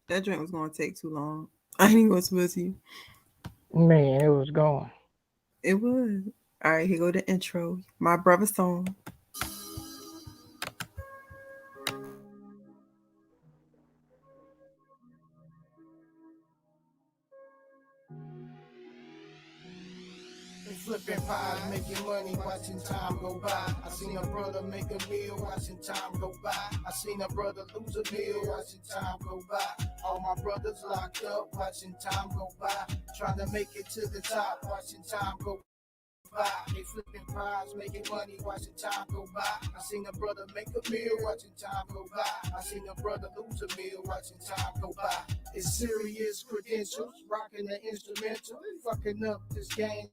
That drink was gonna take too long. I ain't even gonna spill to you. Man, it was going. It was. All right, here go the intro. My brother song. Flipping pies, making money, watching time go by. I seen a brother make a meal, watching time go by. I seen a brother lose a meal, watching time go by. All my brothers locked up, watching time go by. Trying to make it to the top, watching time go by. They flipping pies, making money, watching time go by. I seen a brother make a meal, watching time go by. I seen a brother lose a meal, watching time go by. It's serious credentials, rocking the instrumental, fucking up this game.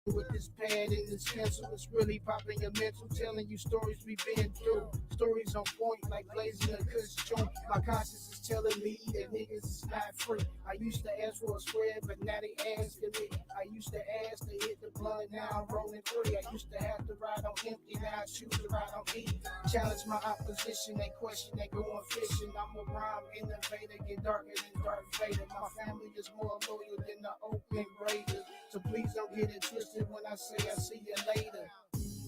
With this pad and this pencil, it's really popping your mental, telling you stories we've been through. Stories on point like blazing a cuss joint. My conscience is telling me that niggas is not free. I used to ask for a square, but now they asking me. I used to ask to hit the blunt, now I'm rolling free. I used to have to ride on empty, now I choose to ride on E. Challenge my opposition, they question, they going fishing. I'm a rhyme innovator, get darker than Darth Vader. My family is more loyal than the Oakland Raiders. So please don't get it twisted when I say I see you later.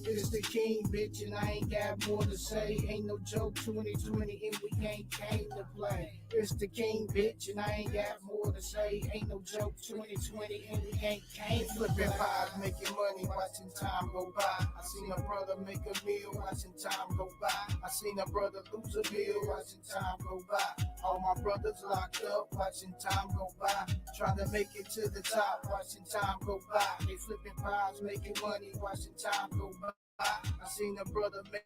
It's the king, bitch, and I ain't got more to say. Ain't no joke, 2020, and we ain't came to play. It's the king, bitch, and I ain't got more to say. Ain't no joke, 2020, and we ain't came flipping pies, making money, watching time go by. I seen a brother make a meal, watching time go by. I seen a brother lose a meal, watching time go by. All my brothers locked up, watching time go by. Trying to make it to the top, watching time go by. They flipping pies, making money, watching time go by. I seen a brother make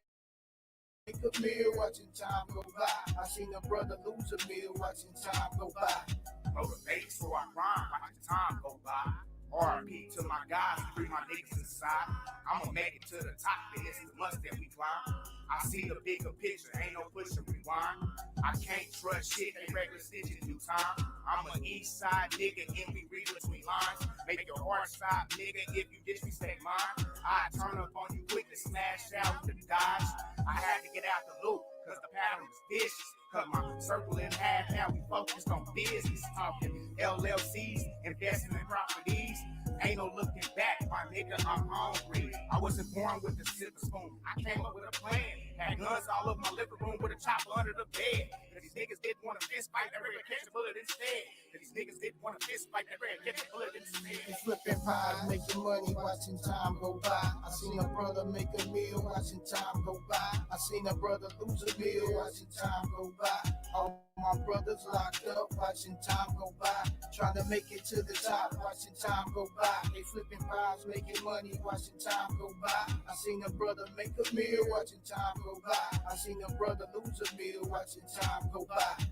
a meal, watching time go by. I seen a brother lose a meal, watching time go by. Motivate so I grind, watching time go by. R.I.P. to my guys, free my niggas inside. I'ma make it to the top, it's the must that we climb. I see the bigger picture, ain't no push and rewind. I can't trust shit, they regular stitch in due time. I'm an east side nigga, and we read between lines. Make your heart side nigga if you disrespect mine. I turn up on you quick to smash out with the dodge. I had to get out the loop, cause the pattern was vicious. Cut my circle in half, now we focused on business. Talking LLCs, investment properties. Ain't no looking back, my nigga, I'm hungry. I wasn't born with a silver spoon, I came up with a plan. Had guns all over my living room with a chopper under the bed. Cause these niggas didn't want to fist fight, they ready to catch a bullet instead. Cause these niggas didn't want to fist fight, they ready to catch a bullet instead. They flipping pies, making money, watching time go by. I seen a brother make a meal, watching time go by. I seen a brother lose a meal, watching time go by. All my brothers locked up, watching time go by. Trying to make it to the top, watching time go by. They flipping pies, making money, watching time go by. I seen a brother make a meal, watching time go by. I seen a brother lose a meal, watching time go by.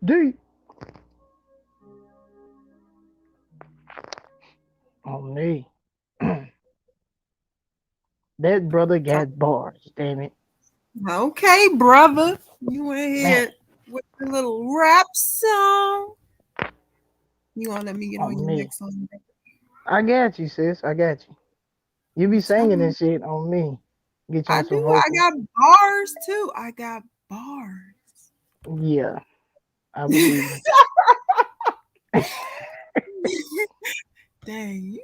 Deep on me. That brother got bars, damn it. Okay, brother. You went Man, here with a little rap song. You wanna let me get on on your me. next song? I got you, sis. I got you. You be I'm singing telling you. this shit on me. Get you I on some do. I vocals. got bars too. I got bars. Yeah, I believe Dang,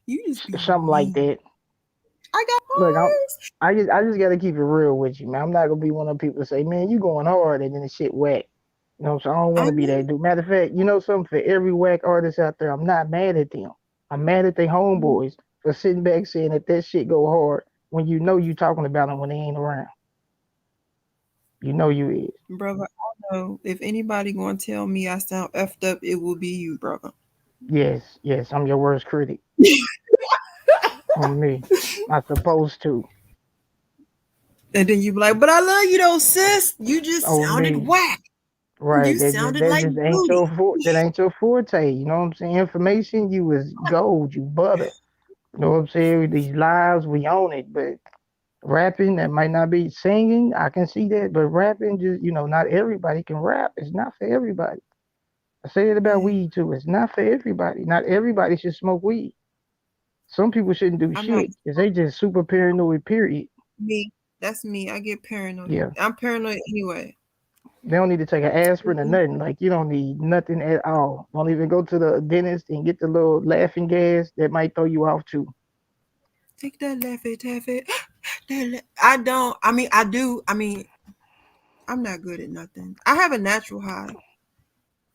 you just be something like mean. that. I got Look, bars. I just gotta keep it real with you, man. I'm not gonna be one of the people to say, man, you going hard and then the shit whack. You know, so I don't want I to be know. that dude. Matter of fact, you know something? For every whack artist out there, I'm not mad at them. I'm mad at their homeboys for sitting back saying that that shit go hard when you know you talking about them when they ain't around. You know you is. Brother, I know if anybody gonna tell me I sound effed up, it will be you, brother. Yes, yes, I'm your worst critic on me. I supposed to. And then you be like, but I love you though, sis. You just On sounded me. whack. Right. You sounded That like just ain't booty. that ain't your forte. You know what I'm saying? Information, you was gold, you butter. You know what I'm saying? With these lives, we own it. But rapping, that might not be singing. I can see that. But rapping, just not everybody can rap. It's not for everybody. I say it about Hey, weed too. It's not for everybody. Not everybody should smoke weed. Some people shouldn't do I'm not shit. Cause they just super paranoid, period. me. That's me. I get paranoid. Yeah. I'm paranoid anyway. They don't need to take an aspirin or nothing. Like you don't need nothing at all. Don't even go to the dentist and get the little laughing gas that might throw you off too. Take that Laffy Taffy. I don't. I mean, I do. I mean, I'm not good at nothing. I have a natural high.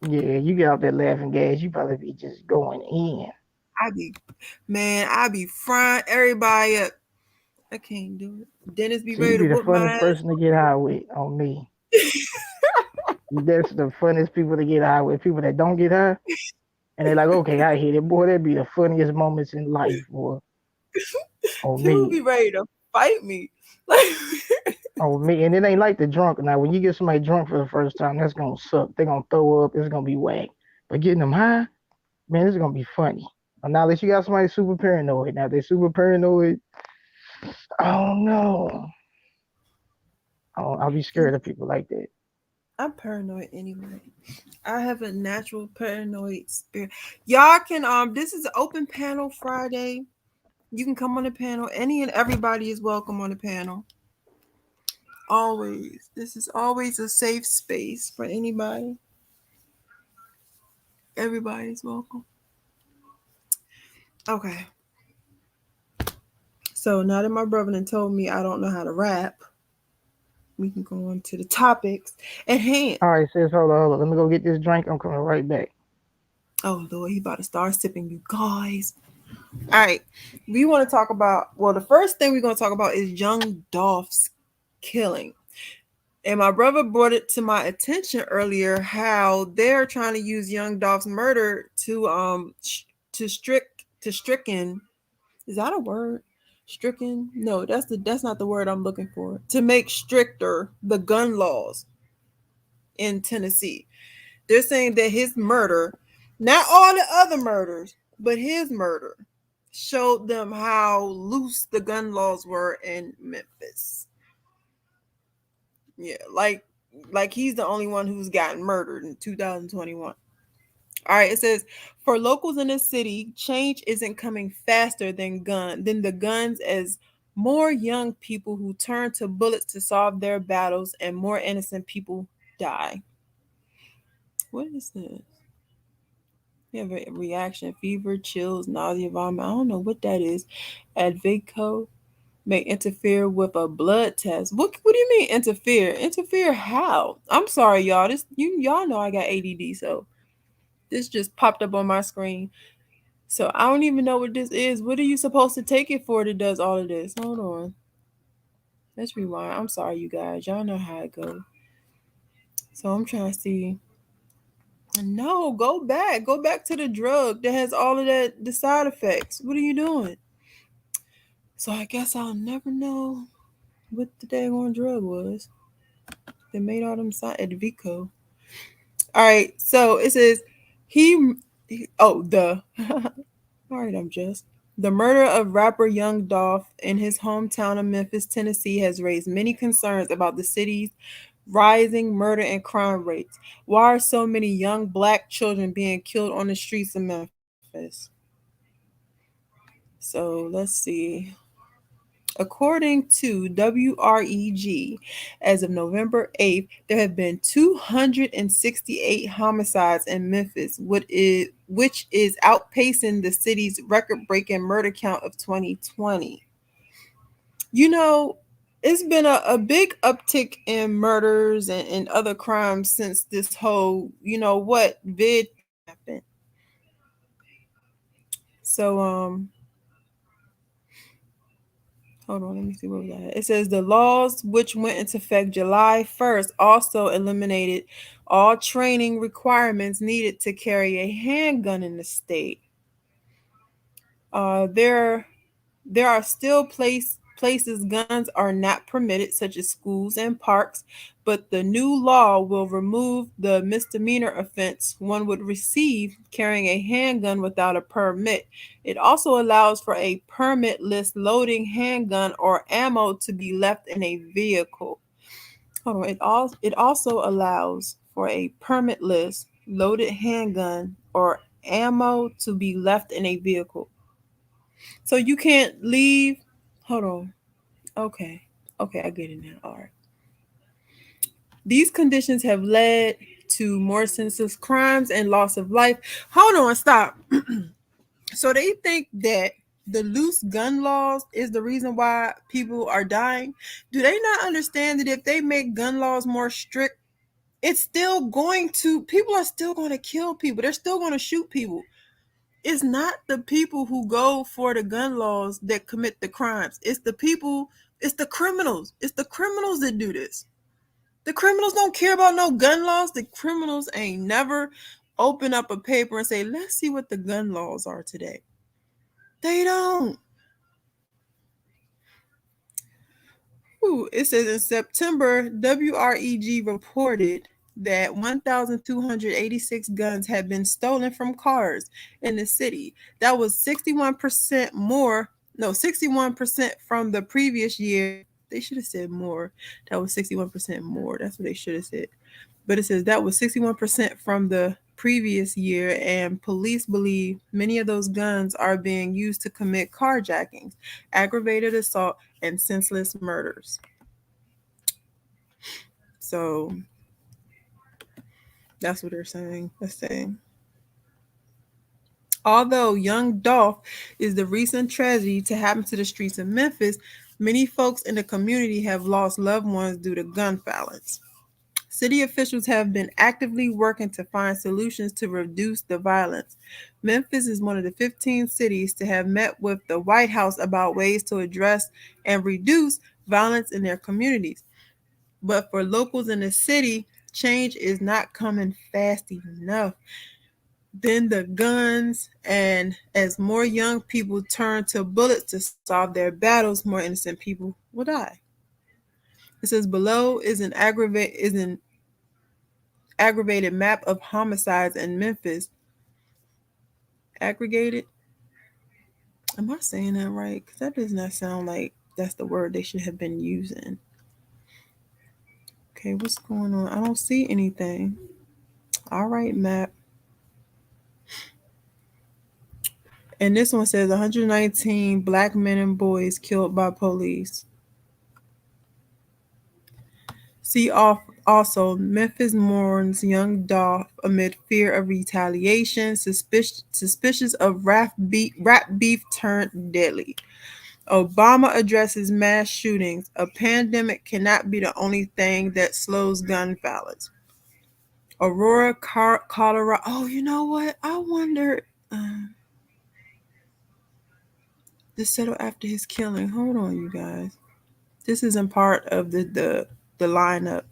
Yeah, you get out that laughing gas, you probably be just going in. I be, man, I be frying everybody up. I can't do it. Dennis be So you ready to be the whoop my funnest ass. person to get high with on me. That's the funnest people to get high with. People that don't get high and they like, okay, I hit it. Boy, that'd be the funniest moments in life, boy. On People be me. ready to fight me. Like, On me. And it ain't like the drunk. Now, when you get somebody drunk for the first time, that's gonna suck. They're gonna throw up. It's gonna be whack. But getting them high, man, this is gonna be funny. Now, unless you got somebody super paranoid. Now, if they super paranoid, oh no. Oh, I'll be scared of people like that. I'm paranoid anyway. I have a natural paranoid spirit. Y'all can this is an open panel Friday. You can come on the panel. Any and everybody is welcome on the panel. Always. This is always a safe space for anybody. Everybody is welcome. Okay. So now that my brother done told me I don't know how to rap, we can go on to the topics at hand. All right, sis, hold on. Let me go get this drink. I'm coming right back. Oh Lord, he about to start sipping, you guys. All right. We want to talk about, well, the first thing we're going to talk about is young Dolph's killing. And my brother brought it to my attention earlier how they're trying to use young Dolph's murder to stricken. Is that a word? Stricken? No, that's not the word I'm looking for. To make stricter the gun laws in Tennessee. They're saying that his murder, not all the other murders, but his murder showed them how loose the gun laws were in Memphis. Yeah, like he's the only one who's gotten murdered in 2021. All right, it says for locals in the city, change isn't coming faster than the guns as more young people who turn to bullets to solve their battles and more innocent people die. What is this? You have a reaction, fever, chills, nausea, vomit. I don't know what that is. Advico may interfere with a blood test. What do you mean interfere? Interfere how? I'm sorry, y'all. Y'all know I got ADD, so this just popped up on my screen. So I don't even know what this is. What are you supposed to take it for that does all of this? Hold on. Let's rewind. I'm sorry, you guys. Y'all know how it goes. So I'm trying to see. No, go back. Go back to the drug that has all of the side effects. What are you doing? So I guess I'll never know what the daggone drug was that made all them side at Vico. All right, so it says the all right, I'm just the murder of rapper Young Dolph in his hometown of Memphis, Tennessee, has raised many concerns about the city's rising murder and crime rates. Why are so many young black children being killed on the streets of Memphis? So let's see. According to WREG, as of November 8th, there have been 268 homicides in Memphis, which is outpacing the city's record-breaking murder count of 2020. You know, it's been a big uptick in murders and other crimes since this whole, vid happened. So, hold on, let me see what was that. It says the laws which went into effect July 1st also eliminated all training requirements needed to carry a handgun in the state. There are still places guns are not permitted, such as schools and parks, but the new law will remove the misdemeanor offense one would receive carrying a handgun without a permit. It also allows for a permitless loading handgun or ammo to be left in a vehicle. Hold on, it also allows for a permitless loaded handgun or ammo to be left in a vehicle. So you can't leave. Hold on. Okay. Okay, I get it now. All right. These conditions have led to more senseless crimes and loss of life. Hold on, stop. So they think that the loose gun laws is the reason why people are dying. Do they not understand that if they make gun laws more strict, it's still going to, people are still going to kill people. They're still going to shoot people. It's not the people who go for the gun laws that commit the crimes. It's the people, it's the criminals. It's the criminals that do this. The criminals don't care about no gun laws. The criminals ain't never open up a paper and say, let's see what the gun laws are today. They don't. Ooh, it says in September, WREG reported that 1,286 guns had been stolen from cars in the city. That was 61% more, no, 61% from the previous year. They should have said more. That was 61% more. That's what they should have said. But it says that was 61% from the previous year, and police believe many of those guns are being used to commit carjackings, aggravated assault, and senseless murders. So that's what they're saying. Let's say, although young Dolph is the recent tragedy to happen to the streets of Memphis, many folks in the community have lost loved ones due to gun violence. City officials have been actively working to find solutions to reduce the violence. Memphis is one of the 15 cities to have met with the White House about ways to address and reduce violence in their communities. But for locals in the city, change is not coming fast enough. Then the guns, and as more young people turn to bullets to solve their battles, more innocent people will die. It says below is an aggravated map of homicides in Memphis. Aggregated? Am I saying that right? Because that does not sound like that's the word they should have been using. Okay, what's going on? I don't see anything. All right, map. And this one says 119 black men and boys killed by police. See also, Memphis mourns young Dolph amid fear of retaliation, suspicious of rap beef turned deadly. Obama addresses mass shootings. A pandemic cannot be the only thing that slows gun violence. Aurora, Colorado. Oh, you know what? I wonder. To settle after his killing. Hold on, you guys. This isn't part of the lineup,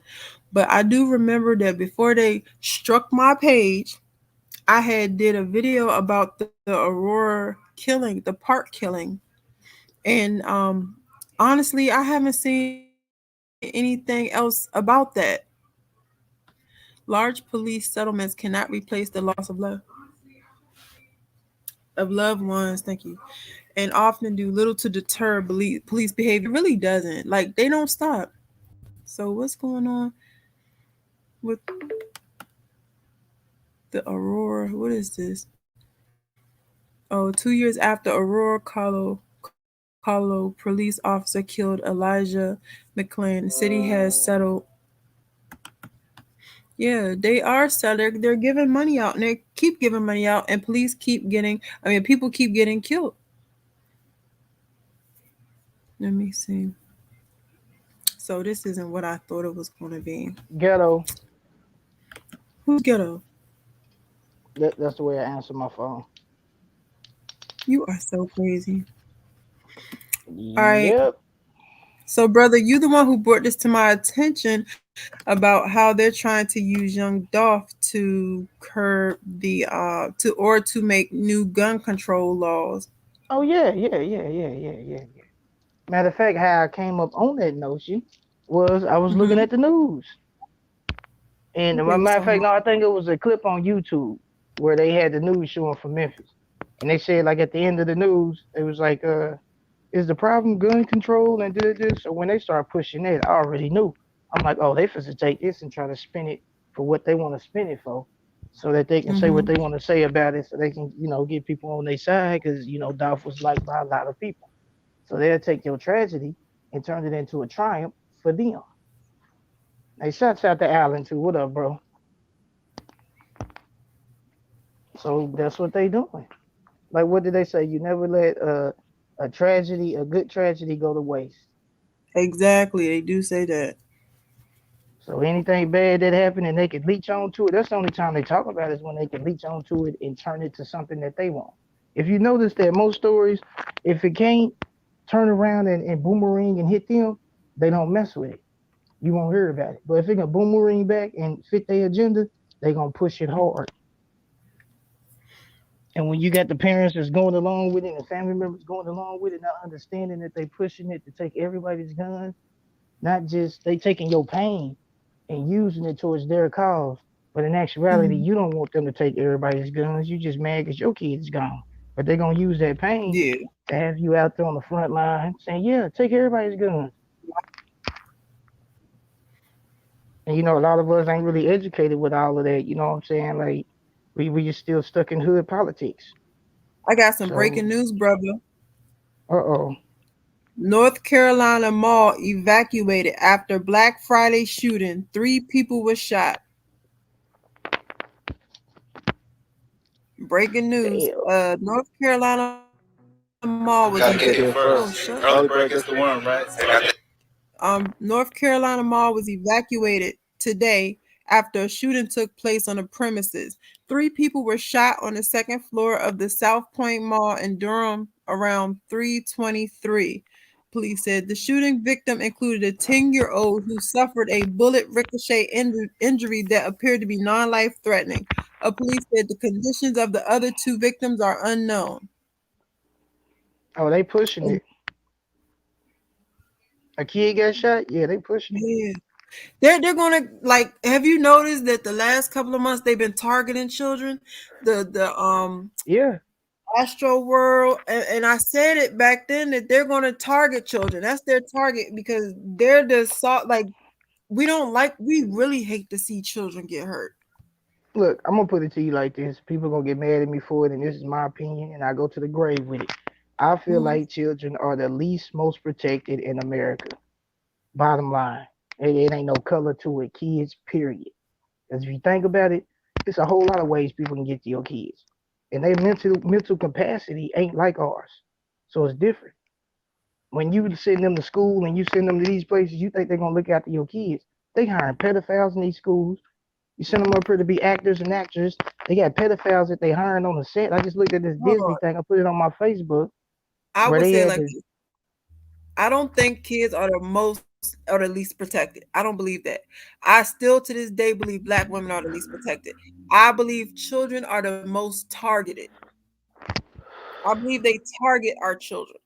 but I do remember that before they struck my page, I had did a video about the Aurora killing, the park killing, and honestly, I haven't seen anything else about that. Large police settlements cannot replace the loss of loved ones. Thank you. And often do little to deter police behavior. It really doesn't. Like they don't stop. So what's going on with the Aurora? What is this? Oh, 2 years after Aurora, Colorado police officer killed Elijah McClain. The city has settled. Yeah, they are selling. They're giving money out, and they keep giving money out, and police keep getting. I mean, people keep getting killed. Let me see. So this isn't what I thought it was going to be. Ghetto. Who's ghetto? That's the way I answer my phone. You are so crazy. All right. Yep. So, brother, you the one who brought this to my attention about how they're trying to use young Dolph to curb the to make new gun control laws. Oh yeah. Matter of fact, how I came up on that notion was I was looking Mm-hmm. at the news. And What as they a was matter of talking fact, about. no, I think it was a clip on YouTube where they had the news showing from Memphis. And they said like at the end of the news, it was like, is the problem gun control and this? So when they started pushing that, I already knew. I'm like, oh, they finna take this and try to spin it for what they want to spin it for, so that they can say what Mm-hmm. they want to say about it, so they can, get people on their side, because Dolph was liked by a lot of people. So they'll take your tragedy and turn it into a triumph for them. Hey, shouts out to Allen too. What up, bro? So that's what they doing. Like, what did they say? You never let a tragedy, a good tragedy, go to waste. Exactly, they do say that. So anything bad that happened and they can leech onto it, that's the only time they talk about it is when they can leech onto it and turn it to something that they want. If you notice that most stories, if it can't turn around and boomerang and hit them, they don't mess with it. You won't hear about it. But if it can boomerang back and fit their agenda, they gonna push it hard. And when you got the parents that's going along with it and the family members going along with it, not understanding that they pushing it to take everybody's guns, not just they taking your pain and using it towards their cause. But in actuality, Mhm. you don't want them to take everybody's guns. You just mad because your kid's gone. But they're gonna use that pain Yeah, to have you out there on the front line saying, "Yeah, take everybody's guns." And a lot of us ain't really educated with all of that. You know what I'm saying? Like we just still stuck in hood politics. I got some breaking So, news, brother. oh, North Carolina mall evacuated after Black Friday shooting. 3 people were shot. Breaking news. damn. North Carolina mall was You gotta get oh here shut. first. Early bird gets the worm, right? North Carolina mall was evacuated today after a shooting took place on the premises. 3 people were shot on the second floor of the South Point Mall in Durham around 3:23. Police said the shooting victim included a 10-year-old who suffered a bullet ricochet injury that appeared to be non-life threatening. Police said the conditions of the other 2 victims are unknown. Oh, they pushing it. A kid got shot? Yeah, they pushing it. Yeah. They're gonna like. Have you noticed that the last couple of months they've been targeting children? The Yeah. Astro World, and I said it back then that they're gonna target children. That's their target because they're the salt. Like we don't like. We really hate to see children get hurt. Look, I'm gonna put it to you like this. People gonna get mad at me for it, and this is my opinion, and I go to the grave with it. I feel Mhm. like children are the least most protected in America. Bottom line, it ain't no color to it. Kids, period. Because if you think about it, it's a whole lot of ways people can get to your kids, and their mental capacity ain't like ours, so it's different. When you send them to school and you send them to these places, you think they're gonna look after your kids. They hiring pedophiles in these schools. You send them up here to be actors and actresses. They got pedophiles that they hiring on the set. I just looked at this Hold Disney on. thing. I put it on my Facebook I where would they say had like this. this. I don't think kids are the most or the least protected. I don't believe that. I still to this day believe black women are the least protected. I believe children are the most targeted. I believe they target our children,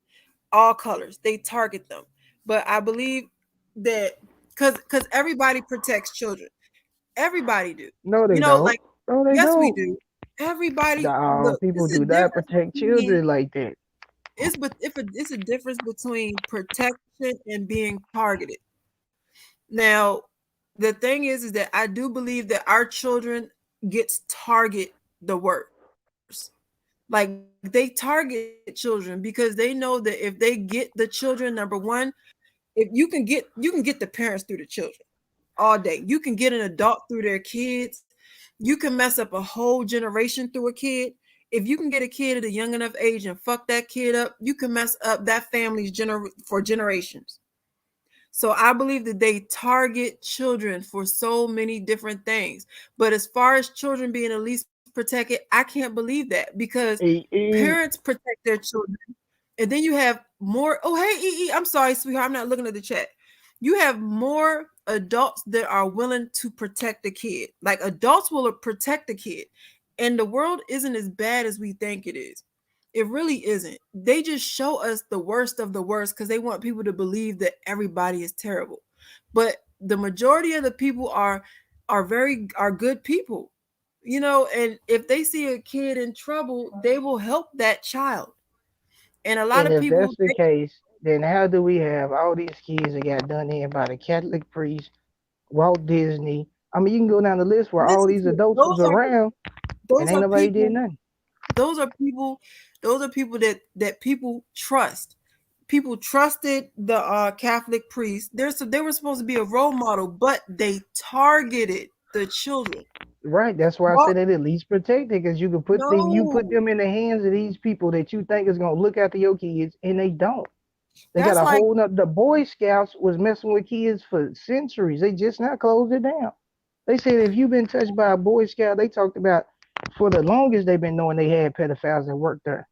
all colors. They target them. But I believe that because everybody protects children. Everybody do. No, You they know, don't. like No, they yes, we don't. do. Everybody No, look, people it's a do not difference protect between children like that. it's but if it's a difference between protection and being targeted. Now, the thing is that I do believe that our children gets target the worst. Like they target children because they know that if they get the children, number one, if you can get the parents through the children all day. You can get an adult through their kids. You can mess up a whole generation through a kid. If you can get a kid at a young enough age and fuck that kid up, you can mess up that family's for generations. So I believe that they target children for so many different things. But as far as children being the least protected, I can't believe that because parents protect their children. And then you have more. Oh, hey, E. I'm sorry, sweetheart. I'm not looking at the chat. You have more adults that are willing to protect the kid. Like adults will protect the kid. And the world isn't as bad as we think it is. It really isn't. They just show us the worst of the worst because they want people to believe that everybody is terrible. But the majority of the people are good people. And if they see a kid in trouble, they will help that child. And a lot And of if people that's the case, then how do we have all these kids that got done in by the Catholic priest, Walt Disney? I mean, you can go down the list where all listen these to it. adults was around and Those ain't are nobody did people nothing. those are people those are people that people trust. people trusted the Catholic priests. They were supposed to be a role model, but they targeted the children. Right. That's why I Well, said it at least protected, because you put no, them in the hands of these people that you think is gonna look after your kids, and they don't. They got that's a like whole nother. The Boy Scouts was messing with kids for centuries. They just now closed it down. They said if you've been touched by a Boy Scout, they talked about for the longest they've been knowing they had pedophiles that worked there.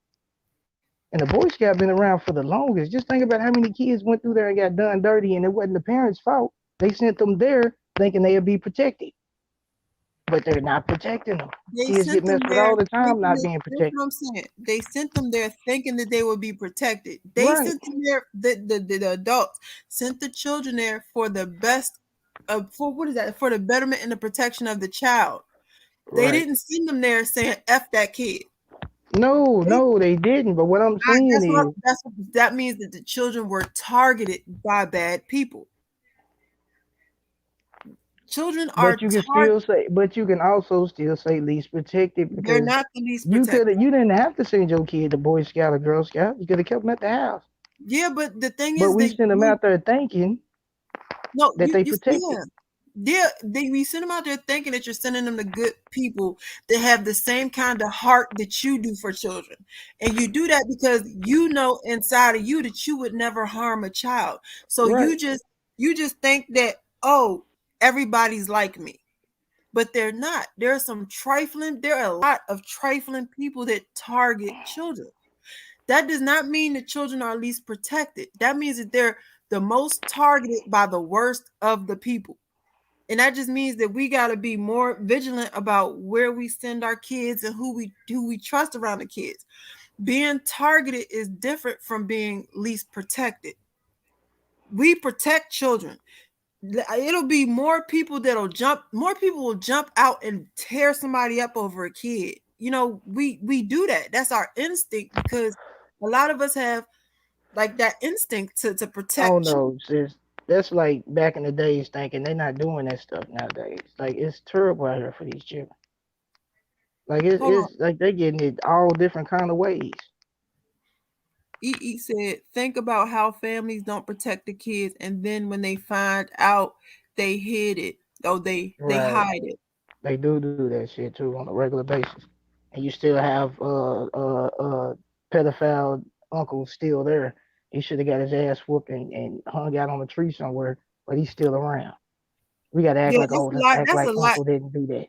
And the Boy Scout been around for the longest. Just think about how many kids went through there and got done dirty, and it wasn't the parents' fault. They sent them there thinking they'd be protected, but they're not protecting them. they Kids get sent them messed with there all the time, thinking not that being that's what protected. I'm saying. They sent them there thinking that they would be protected. They Right, sent them there, the adults sent the children there for the best for what is that? For the betterment and the protection of the child. They right. didn't send them there saying F that kid. No, They, no, they didn't. But what I'm saying is, that's what that means that the children were targeted by bad people. Children are but you can targeted. still say, but you can also still say least protected, They're because not the least protected. you didn't have to send your kid to Boy Scout or Girl Scout. You could have kept them at the house. Yeah, but the thing But is we that sent them you out there thinking no, that they you protected. yeah. We send them out there thinking that you're sending them to good people that have the same kind of heart that you do for children. And you do that because you know inside of you that you would never harm a child. So Right. you just think that, oh, everybody's like me. But they're not. There are a lot of trifling people that target children. That does not mean that children are least protected. That means that they're the most targeted by the worst of the people. And that just means that we got to be more vigilant about where we send our kids and who we trust around the kids. Being targeted is different from being least protected. We protect children. It'll be more people will jump out and tear somebody up over a kid. We do that. That's our instinct because a lot of us have like that instinct to Oh protect children. no, sis. That's like back in the days thinking they're not doing that stuff nowadays. Like it's terrible out here for these children. Like Hold on. it's like they getting it all different kind of ways. EE said, think about how families don't protect the kids, and then when they find out, they hid it. Oh, they Right. hide it. They do that shit too on a regular basis. And you still have pedophile uncle still there. He should have got his ass whooped and hung out on a tree somewhere, but he's still around. We gotta act Yeah, like, that's oh, a let's lot. act That's like a lot. Uncle didn't do that.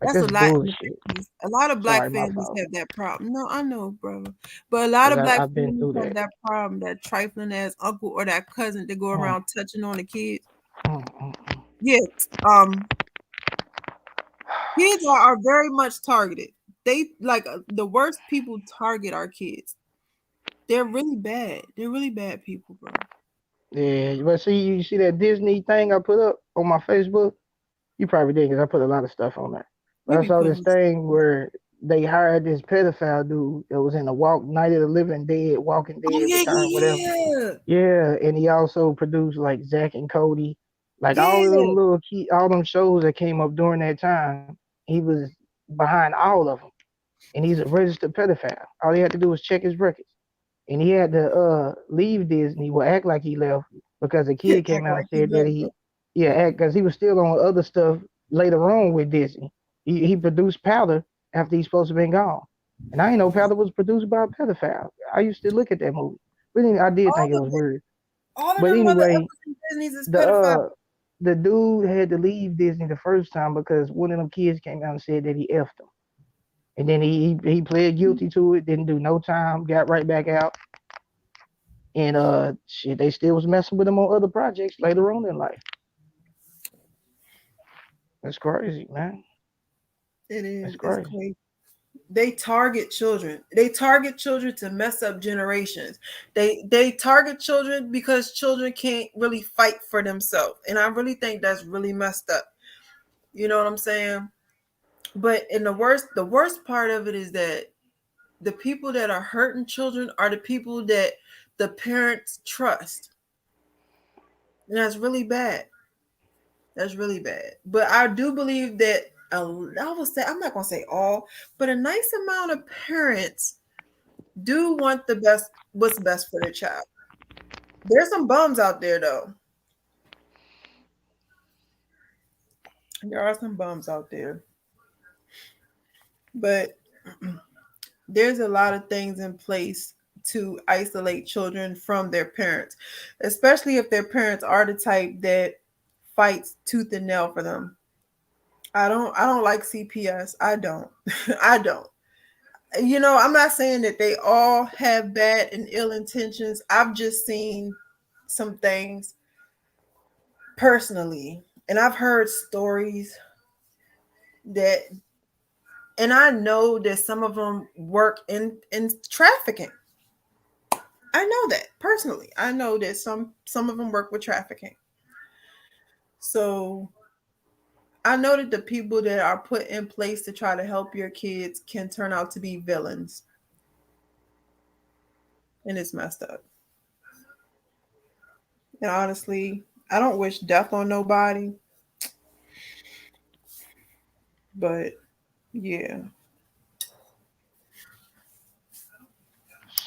Like That's a that's lot in the bullshit. families. A lot of black Sorry, my families fault. have that problem. No, I know, brother. But a lot Cause of black I've been families through have that. that problem, that trifling ass uncle or that cousin to go Mm, around touching on the kids. mm. Yes. Kids are very much targeted. They like the worst people target our kids. They're really bad. They're really bad people, bro. Yeah, but see, you see that Disney thing I put up on my Facebook? You probably did, because I put a lot of stuff on there. But You I be saw this putting thing where they hired this pedophile dude that was in the Night of the Living Dead, Walking oh Dead, yeah, Return, whatever. yeah, Yeah, and he also produced like Zack and Cody, like all of them yeah. little all them shows that came up during that time. He was behind all of them, and he's a registered pedophile. All he had to do was check his records, and he had to leave Disney, well, act like he left, because a Yeah. kid came Act out and like he said that left, bro. he, yeah, act because he was still on other stuff later on with Disney. He produced Powder after he's supposed to have been gone, and I didn't know Powder was produced by a pedophile. I used to look at that movie, but then I did All think it of was them, weird. all of But them anyway, motherfucking Disney's is the pedophile. the dude had to leave Disney the first time because one of them kids came out and said that he effed him. And then he pled guilty to it, didn't do no time, got right back out. And shit, they still was messing with him on other projects later on in life. That's crazy, man. It That's is. It's crazy. crazy. They target children. They target children to mess up generations. They target children because children can't really fight for themselves. And I really think that's really messed up. You know what I'm saying? But in the worst part of it is that the people that are hurting children are the people that the parents trust. And that's really bad. That's really bad. But I do believe that I would say I'm not gonna say all, but a nice amount of parents do want the best what's best for their child. There's some bums out there though. There are some bums out there, but there's a lot of things in place to isolate children from their parents, especially if their parents are the type that fights tooth and nail for them. I don't like CPS. I don't. I don't. I'm not saying that they all have bad and ill intentions. I've just seen some things personally, and I've heard stories that, and I know that some of them work in trafficking. I know that personally. I know that some of them work with trafficking. So I know that the people that are put in place to try to help your kids can turn out to be villains, and it's messed up. And honestly, I don't wish death on nobody, but yeah.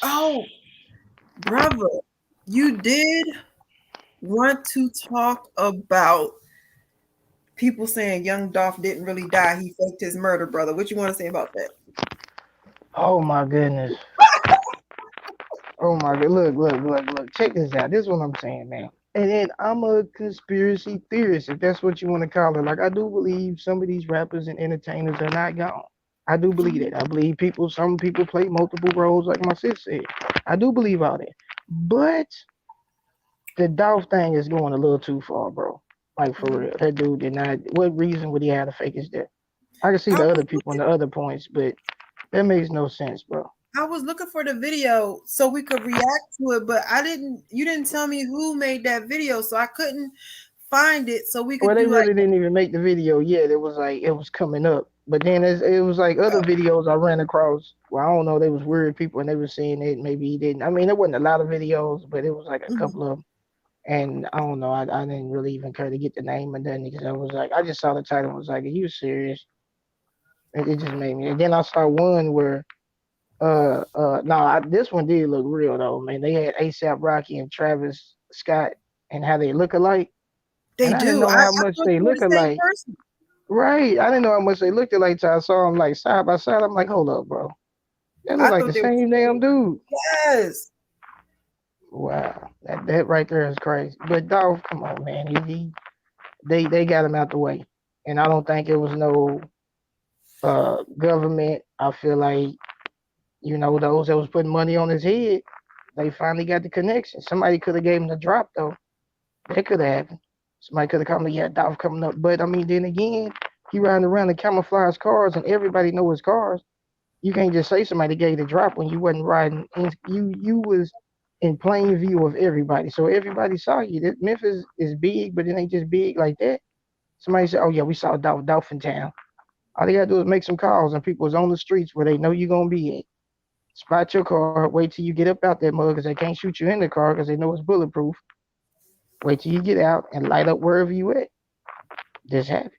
Oh, brother, you did want to talk about people saying young Dolph didn't really die. He faked his murder, brother. What you want to say about that? Oh my goodness. Oh my god. Look. Check this out. This is what I'm saying, man. And then I'm a conspiracy theorist, if that's what you want to call it. Like I do believe some of these rappers and entertainers are not gone. I do believe that. I believe some people play multiple roles, like my sis said. I do believe all that. But the Dolph thing is going a little too far, bro. Like for Mhm. real. That dude did not. What reason would he have to fake his death? I can see I the was other people and looking, the other points, but that makes no sense, bro. I was looking for the video so we could react to it, but I didn't. You didn't tell me who made that video, so I couldn't find it. So we Well, could they do like, really didn't even make the video yet. It was like it was coming up, but then it was like other videos I ran across. Well, I don't know. They was weird people, and they were saying it. Maybe he didn't. I mean, there wasn't a lot of videos, but it was like a mhm. couple of them. And I don't know. I didn't really even care to get the name of nothing because I was like, I just saw the title and was like, are you serious? It just made me. And then I saw one where no, this one did look real though, man. They had ASAP Rocky and Travis Scott and how they look alike, They and I didn't do. know I how much thought they you were look the same alike. person. Right. I didn't know how much they looked alike till I saw them like side by side. I'm like, hold up, bro. They look I like the thought they were same damn dude. yes. Wow. That right there is crazy. But Dolph, come on, man. They got him out the way. And I don't think it was no government. I feel like, those that was putting money on his head, they finally got the connection. Somebody could have gave him the drop though. That could have happened. Somebody could have come, yeah, Dolph coming up. But I mean, then again, he riding around in camouflage cars and everybody know his cars. You can't just say somebody gave the drop when you wasn't riding. You was in plain view of everybody, so everybody saw you. That Memphis is big, but it ain't just big like that. Somebody said, "Oh yeah, we saw Dolphin Town." All they gotta do is make some calls, and people is on the streets where they know you're gonna be at. Spot your car. Wait till you get up out that mud because they can't shoot you in the car because they know it's bulletproof. Wait till you get out and light up wherever you at. This happens.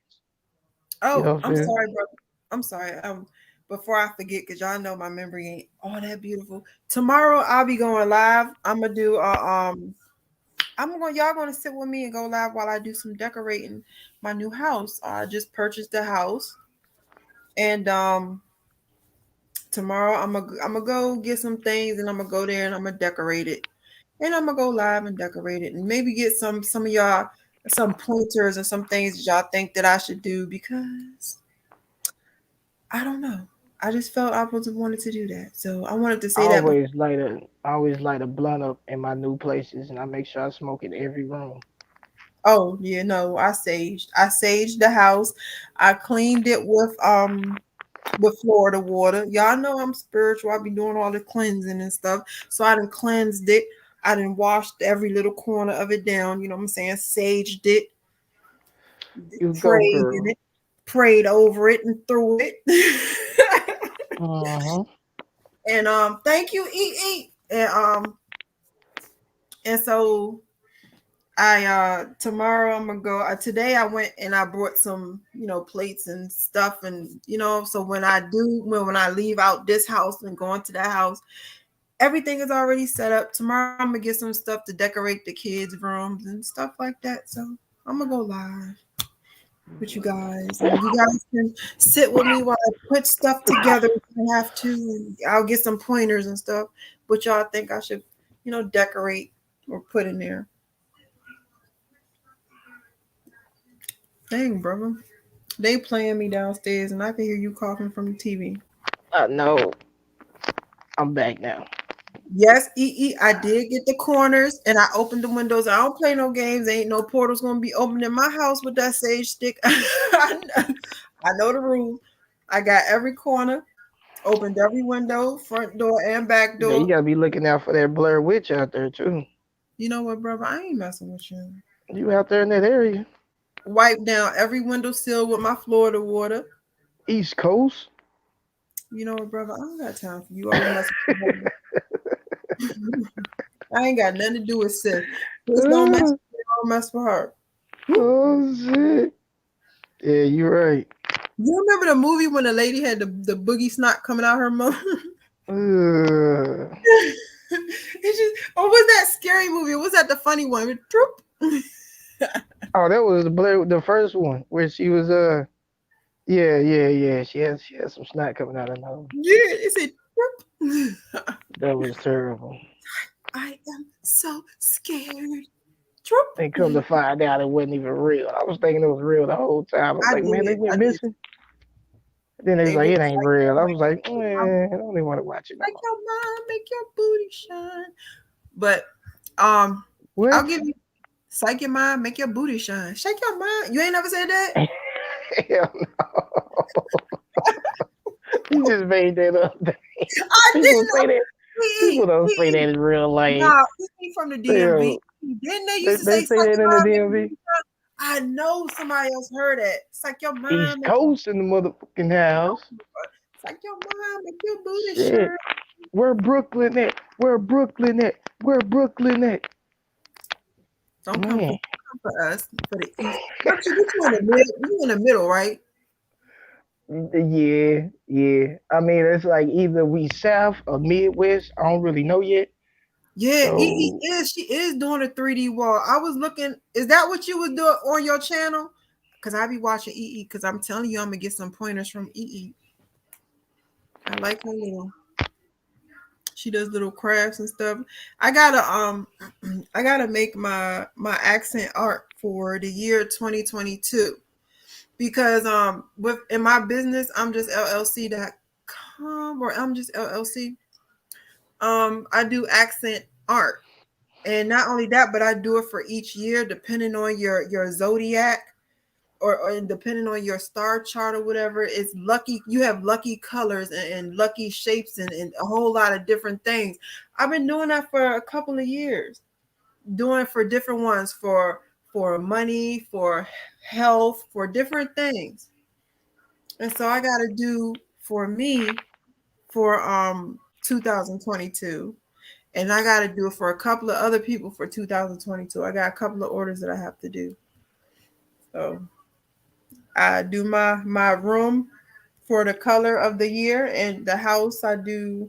You know Oh, what I'm I'm saying? sorry, brother. I'm sorry. Before I forget, because y'all know my memory ain't all that beautiful. Tomorrow I'll be going live. I'm gonna do y'all gonna sit with me and go live while I do some decorating my new house. I just purchased the house, and tomorrow I'm gonna go get some things, and I'm gonna go there and I'm gonna decorate it, and I'm gonna go live and decorate it, and maybe get some of y'all some pointers and some things that y'all think that I should do, because I don't know. I just felt I was wanted to do that, so I wanted to say that. I always light a blunt up in my new places, and I make sure I smoke in every room. Oh yeah, no, I saged the house. I cleaned it with Florida water. Y'all know I'm spiritual. I be doing all the cleansing and stuff. So I done cleansed it. I done washed every little corner of it down. You know what I'm saying? Saged it, You go, prayed in girl. it, prayed over it and through it. Uh-huh. And thank you, eat. And so I tomorrow I'm gonna go. Today I went and I brought some, plates and stuff, and so when I leave out this house and go into that house, everything is already set up. Tomorrow I'm gonna get some stuff to decorate the kids' rooms and stuff like that. So I'm gonna go live with you guys, and you guys can sit with me while I put stuff together if I have to, and I'll get some pointers and stuff. What y'all think I should, decorate or put in there? Dang, brother, they playing me downstairs, and I can hear you coughing from the TV. No, I'm back now. Yes, I did get the corners and I opened the windows. I don't play no games. Ain't no portals gonna be open in my house with that sage stick. I know the rules. I got every corner, opened every window, front door and back Yeah, you door. gotta be looking out for that Blair Witch out there too. You know what, brother? I ain't messing with you. You out there in that area, Wipe down every window sill with my Florida water. East Coast. You know what, brother? I don't got time for you. Always messing with me. I ain't got nothing to do with sis. Sis don't mess with me, I don't mess with her. Oh shit. Yeah, you're right. You remember the movie when the lady had the boogie snot coming out her mouth? Or was that scary movie? Or was that the funny one? Troop. Oh, that was the first one where she was yeah. She had some snot coming out of her nose. Yeah, it said troop. That was terrible. I am so scared. Troop. And come to find out it wasn't even real. I was thinking it was real the whole time. I was I like, man, they did. went missing. Then they was They like, were it ain't like, real. I was like, man, I don't even want to watch it no make more. your mind, make your booty shine. But What? I'll give you psych your mind, make your booty shine. Shake your mind. You ain't never said that? Hell no. You just made that up. I People didn't say that. People don't say know. that in real life. Nah, he from the DMV. Hell, Didn't they they, used to they say say suck that your in the mind, make your DMV. booty shine? I know somebody else heard it. Suck your mind, East make Coast in the motherfucking house. suck your mind, make your booty Shit. shine. Where Brooklyn at? Where Brooklyn at? Where Brooklyn at? Don't come Man. for us for the East. What you in the middle? You in the middle, right? Yeah. I mean, it's like either we South or Midwest. I don't really know yet. Yeah, So is. She is doing a 3D wall. I was looking. Is that what you was doing on your channel? Because I be watching because I'm telling you, I'm gonna get some pointers from I like her little. She does little crafts and stuff. I gotta I gotta make my accent art for the year 2022 because with in my business I'm just LLC.com or I'm just LLC. I do accent art, and not only that, but I do it for each year depending on your zodiac. Or depending on your star chart or whatever, it's lucky. You have lucky colors and lucky shapes and a whole lot of different things. I've been doing that for a couple of years, doing for different ones for money, for health, for different things. And so I got to do for me for 2022, and I got to do it for a couple of other people for 2022. I got a couple of orders that I have to do. So I do my room for the color of the year, and the house I do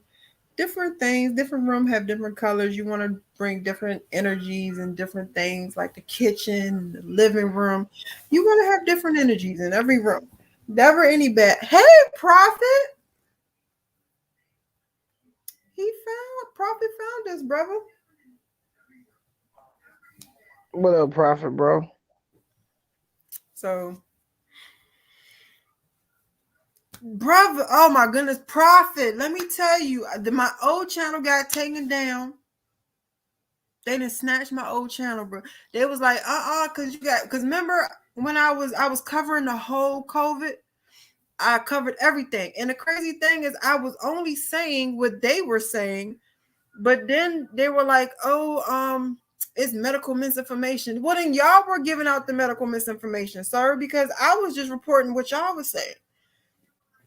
different things. Different room have different colors. You want to bring different energies and different things like the kitchen, the living room. You want to have different energies in every room. Never any bad. Hey, Prophet. Prophet found us, brother. what up, Prophet, bro? So brother, oh my goodness, Prophet. Let me tell you, my old channel got taken down. They didn't snatch my old channel, bro. They was like, because remember when I was covering the whole COVID, I covered everything. And the crazy thing is I was only saying what they were saying, but then they were like, oh, it's medical misinformation. Well, then y'all were giving out the medical misinformation, sir, because I was just reporting what y'all was saying.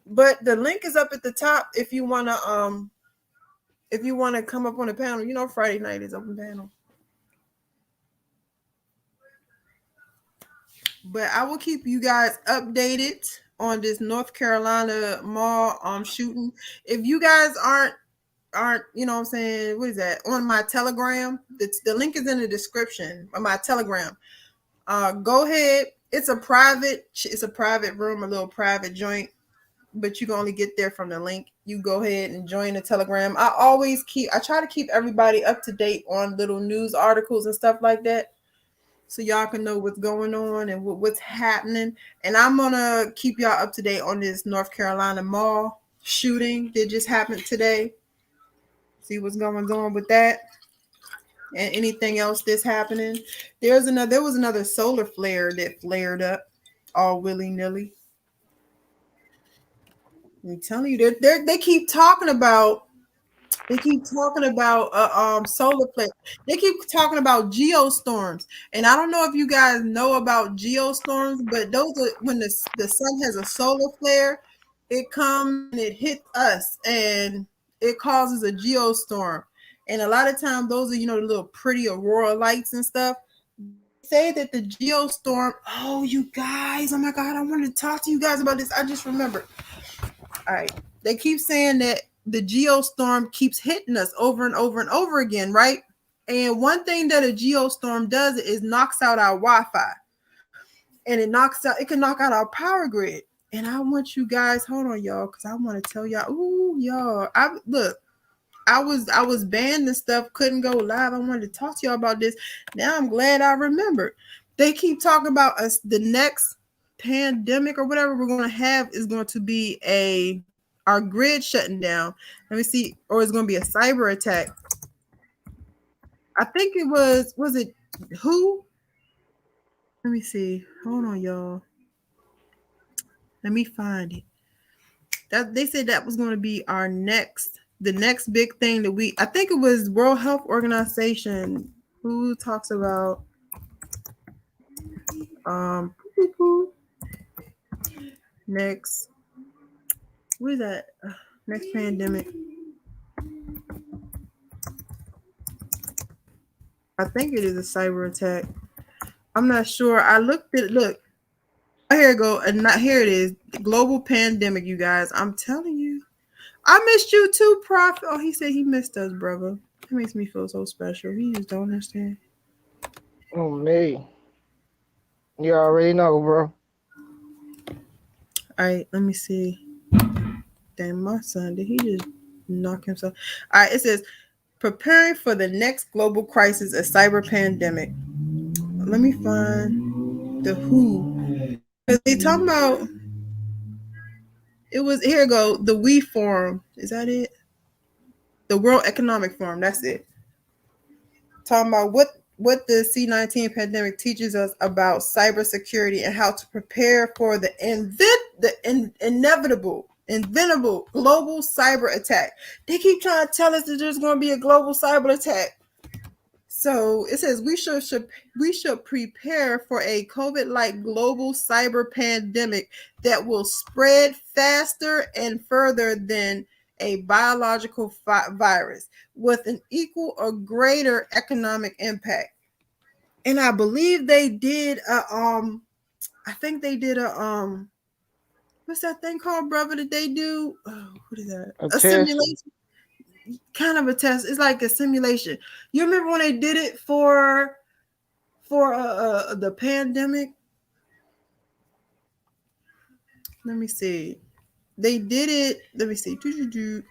But the link is up at the top if you wanna come up on the panel. You know, Friday night is open panel. But I will keep you guys updated on this North Carolina mall shooting. If you guys aren't aren't, you know what I'm saying, what is that, on my Telegram, the link is in the description of my Telegram. Go ahead. It's a private room, a little private joint, but you can only get there from the link. You go ahead and join the Telegram. I try to keep everybody up to date on little news articles and stuff like that, so y'all can know what's going on and what's happening. And I'm gonna keep y'all up to date on this North Carolina mall shooting that just happened today. See what's going on with that, and anything else that's happening. There was another solar flare that flared up all willy nilly. I'm telling you, they keep talking about solar flare. They keep talking about geostorms, and I don't know if you guys know about geostorms, but those are when the sun has a solar flare, it comes and it hits us, and it causes a geostorm. And a lot of times, those are, you know, the little pretty aurora lights and stuff. Say that the geostorm. Oh, you guys! Oh my God! I wanted to talk to you guys about this. I just remembered. All right. They keep saying that the geostorm keeps hitting us over and over and over again, right? And one thing that a geostorm does is knocks out our Wi-Fi. And it can knock out our power grid. And I want you guys, hold on, y'all, because I want to tell y'all, ooh, y'all. I was banned and stuff, couldn't go live. I wanted to talk to y'all about this. Now I'm glad I remembered. They keep talking about us. The next pandemic or whatever we're going to have is going to be our grid shutting down. Let me see, or it's going to be a cyber attack. I think it was it who? Let me see. Hold on, y'all. Let me find it. That they said that was going to be the next big thing that I think it was World Health Organization who talks about next, what is that? Next pandemic. I think it is a cyber attack. I'm not sure. I looked at it. Look, here it go. And not here it is. Global pandemic, you guys. I'm telling you. I missed you too, Prof. Oh, he said he missed us, brother. That makes me feel so special. He just don't understand. Oh, me. You already know, bro. All right, let me see. Damn, my son, did he just knock himself? All right, it says, preparing for the next global crisis, a cyber pandemic. Let me find the who. Because they talking about, it was, here go, the WE Forum. Is that it? The World Economic Forum, that's it. Talking about what the C-19 pandemic teaches us about cybersecurity and how to prepare for the inevitable global cyber attack. They keep trying to tell us that there's going to be a global cyber attack. So it says we should prepare for a COVID-like global cyber pandemic that will spread faster and further than a biological virus with an equal or greater economic impact. And I believe they did I think they did what's that thing called, brother, that they do? Oh, what is that? A simulation. Kind of a test. It's like a simulation. You remember when they did it for the pandemic? Let me see. They did it. Let me see. It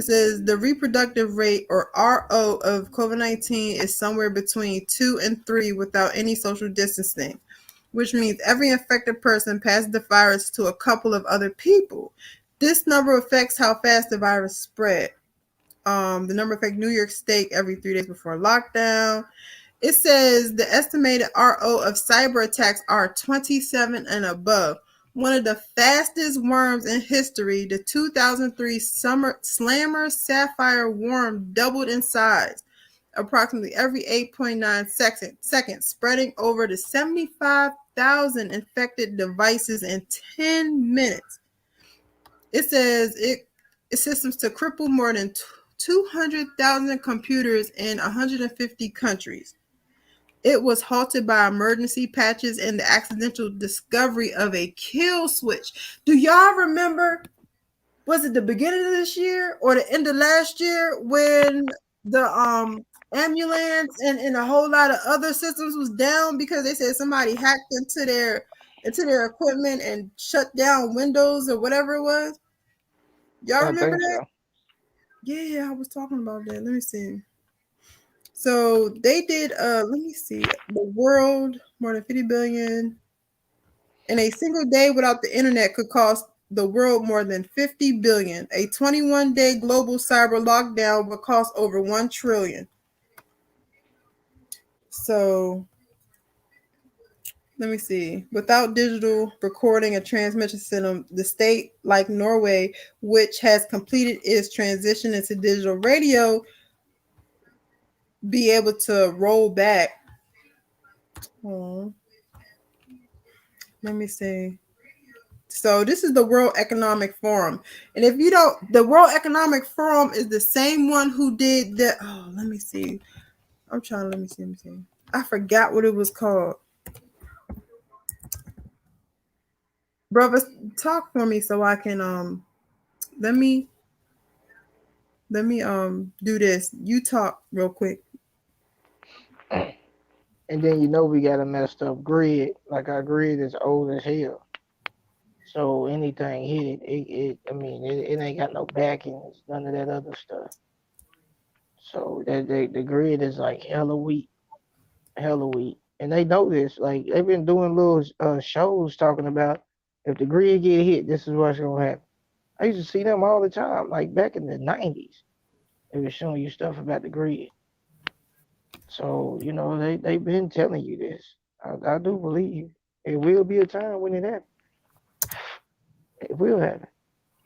says the reproductive rate, or RO, of COVID-19 is somewhere between 2 and 3 without any social distancing, which means every infected person passes the virus to a couple of other people. This number affects how fast the virus spread. The number affects New York State every 3 days before lockdown. It says the estimated RO of cyber attacks are 27 and above. One of the fastest worms in history, the 2003 Slammer Sapphire worm, doubled in size approximately every 8.9 seconds, spreading over to 75,000 infected devices in 10 minutes. It says it systems to cripple more than 200,000 computers in 150 countries. It was halted by emergency patches and the accidental discovery of a kill switch. Do y'all remember was it the beginning of this year or the end of last year when the ambulance and a whole lot of other systems was down because they said somebody hacked into their equipment and shut down Windows or whatever it was. Y'all I remember think that? so. Yeah, I was talking about that. Let me see. So they did let me see. The world more than 50 billion in a single day without the internet could cost the world more than 50 billion. A 21-day global cyber lockdown would cost over 1 trillion. So let me see. Without digital recording and transmission system, the state like Norway, which has completed its transition into digital radio, be able to roll back. Oh, let me see. So this is the World Economic Forum. And if you don't, the World Economic Forum is the same one who did the, oh, let me see. I'm trying, let me see. I forgot what it was called. Brother, talk for me so I can, let me, do this. You talk real quick. And then we got a messed up grid. Like our grid is old as hell. So anything hit it ain't got no backings, none of that other stuff. So that the grid is like hella weak. And they know this. Like they've been doing little shows talking about if the grid get hit, this is what's gonna happen. I used to see them all the time, like back in the '90s. They were showing you stuff about the grid. So they've been telling you this. I do believe it will be a time when it happens. It will happen.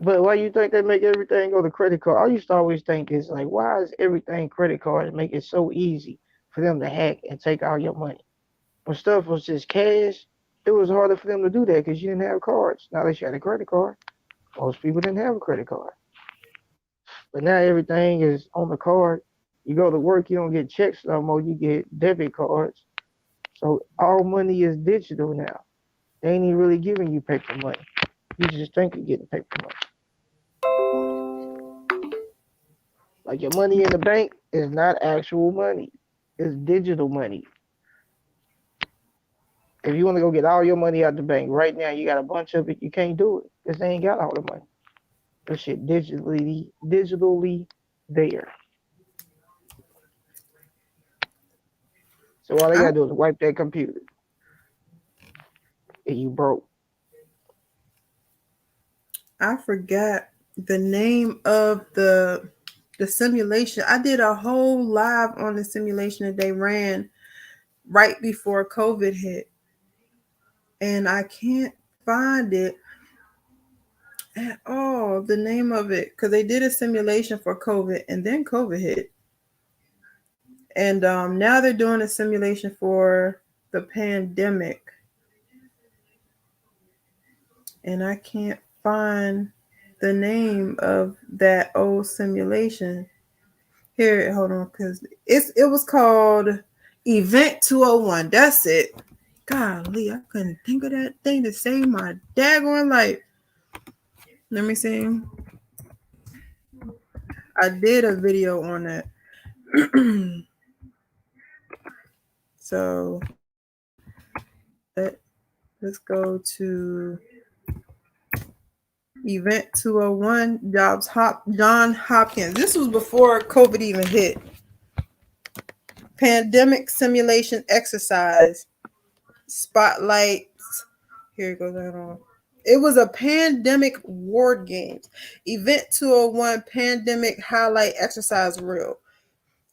But why you think they make everything go to credit card? I used to always think this, like, why is everything credit cards make it so easy for them to hack and take all your money? When stuff was just cash, it was harder for them to do that because you didn't have cards. Now that you had a credit card, most people didn't have a credit card. But now everything is on the card. You go to work, you don't get checks no more. You get debit cards. So all money is digital now. They ain't even really giving you paper money. You just think you're getting paper money. Like your money in the bank is not actual money. It's digital money. If you want to go get all your money out the bank right now, you got a bunch of it. You can't do it because they ain't got all the money. This shit digitally there. So all they I, gotta do is wipe that computer, and you broke. I forgot the name of the simulation. I did a whole live on the simulation that they ran right before COVID hit. And I can't find it at all, the name of it, because they did a simulation for COVID and then COVID hit. And now they're doing a simulation for the pandemic. And I can't find the name of that old simulation. Here, hold on, because it was called Event 201. That's it. Golly, I couldn't think of that thing to save my daggone life. Let me see. I did a video on that. So let's go to Event 201, John Hopkins. This was before COVID even hit. Pandemic simulation exercise. Spotlights. Here it goes. On. It was a pandemic ward games. Event 201 pandemic highlight exercise reel.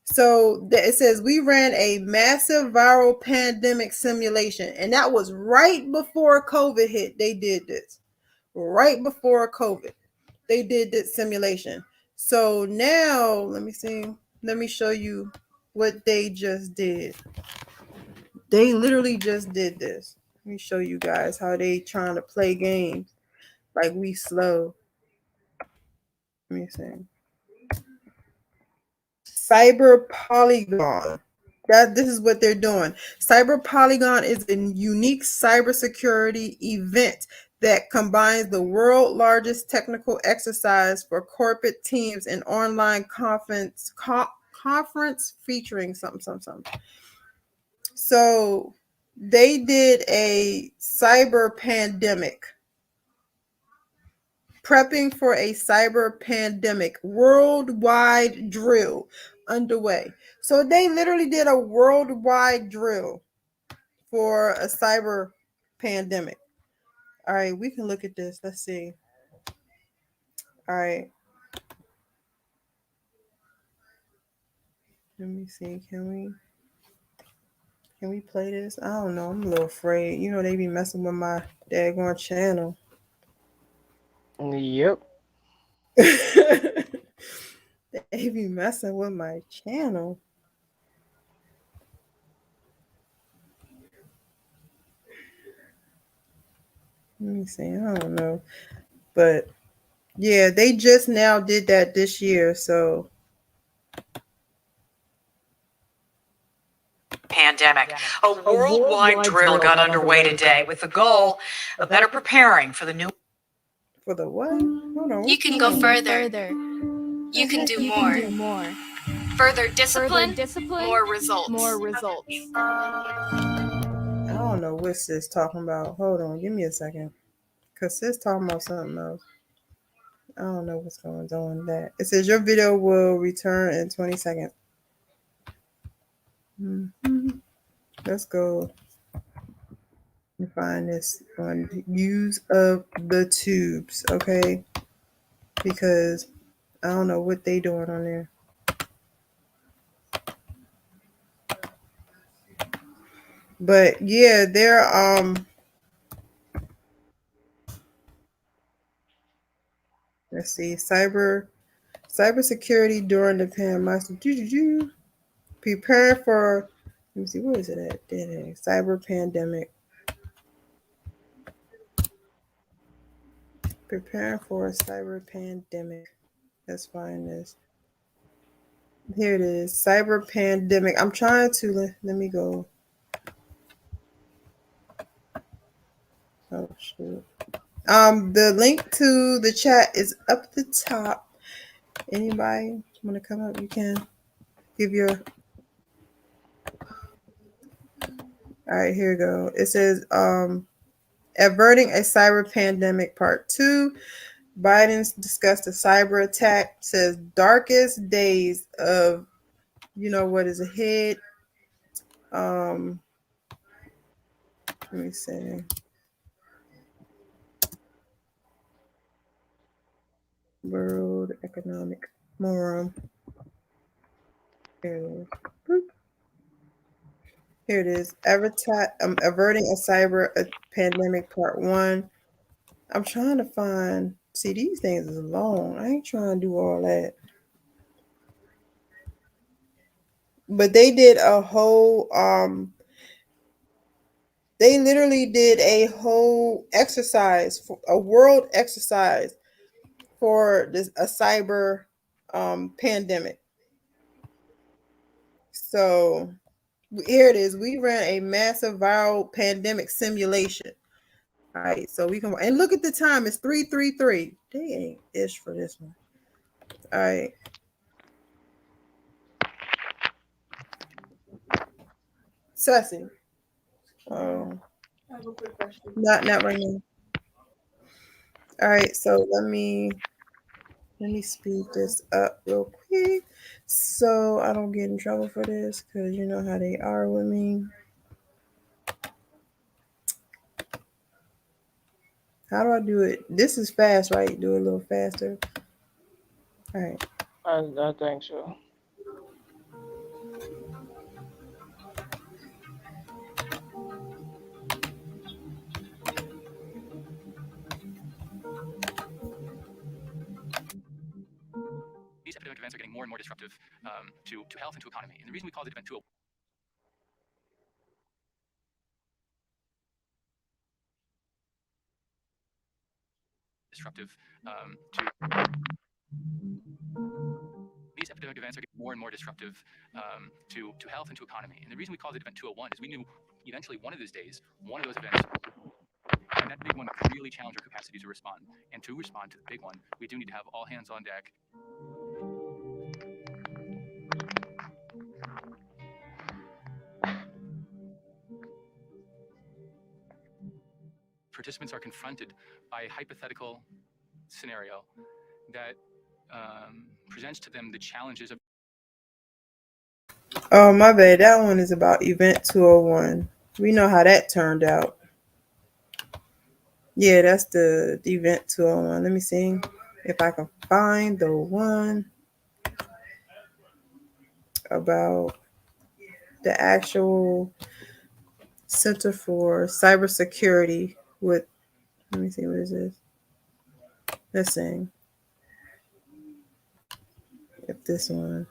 So it says we ran a massive viral pandemic simulation, and that was right before COVID hit. They did this right before COVID. They did this simulation. So now let me see. Let me show you what they just did. They literally just did this. Let me show you guys how they trying to play games like we slow. Let me see. Cyber Polygon. This is what they're doing. Cyber Polygon is a unique cybersecurity event that combines the world's largest technical exercise for corporate teams and online conference featuring something. So they did a cyber pandemic, prepping for a cyber pandemic, worldwide drill underway. So they literally did a worldwide drill for a cyber pandemic. All right, we can look at this. Let's see. All right. Let me see. Can we play this? I don't know. I'm a little afraid. You know, they be messing with my daggone channel. Yep. They be messing with my channel. Let me see. I don't know. But yeah, they just now did that this year. So pandemic. A worldwide drill got underway today with the goal of better preparing for the new. for the what? Hold on. You can go further. You can do more. Further discipline, more results. I don't know what sis talking about. Hold on. Give me a second. Because sis talking about something else. I don't know what's going on with that. It says your video will return in 20 seconds. Let's go and find this on use of the tubes, okay? Because I don't know what they doing on there. But yeah, they're let's see, cybersecurity during the pandemic. Prepare for, let me see, what is it at? Cyber pandemic. Preparing for a cyber pandemic. Let's find this. Here it is. Cyber pandemic. I'm trying to let me go. Oh shoot. The link to the chat is up at the top. Anybody want to come up? You can give your. All right, here we go. It says averting a cyber pandemic part 2. Biden's discussed a cyber attack. Says darkest days of what is ahead. Let me see. World Economic Forum. Here it is. Here it is. Averting a cyber pandemic part 1. I'm trying to find. See, these things is long. I ain't trying to do all that. But they did a whole they literally did a whole exercise, a world exercise for a cyber pandemic. So here it is. We ran a massive viral pandemic simulation. All right, so we can and look at the time. It's 3:33. They ain't ish for this one. All right. Sussy. Oh. I have a quick question. Not right now. All right, so let me speed this up real quick so I don't get in trouble for this, because you know how they are with me. How do I do it? This is fast, right? Do it a little faster. All right. I think so. These epidemic events are getting more and more disruptive to health and to economy. And the reason we call it event 201 disruptive these epidemic events are getting more and more disruptive to health and to economy. And the reason we called it event 201 is we knew eventually one of those days, one of those events And that big one could really challenge our capacity to respond. And to respond to the big one, we do need to have all hands on deck. Participants are confronted by a hypothetical scenario that presents to them the challenges of. Oh, my bad. That one is about Event 201. We know how that turned out. Yeah, that's the Event 201. Let me see if I can find the one about the actual Center for Cybersecurity with, let me see, what is this? Let's see if this one.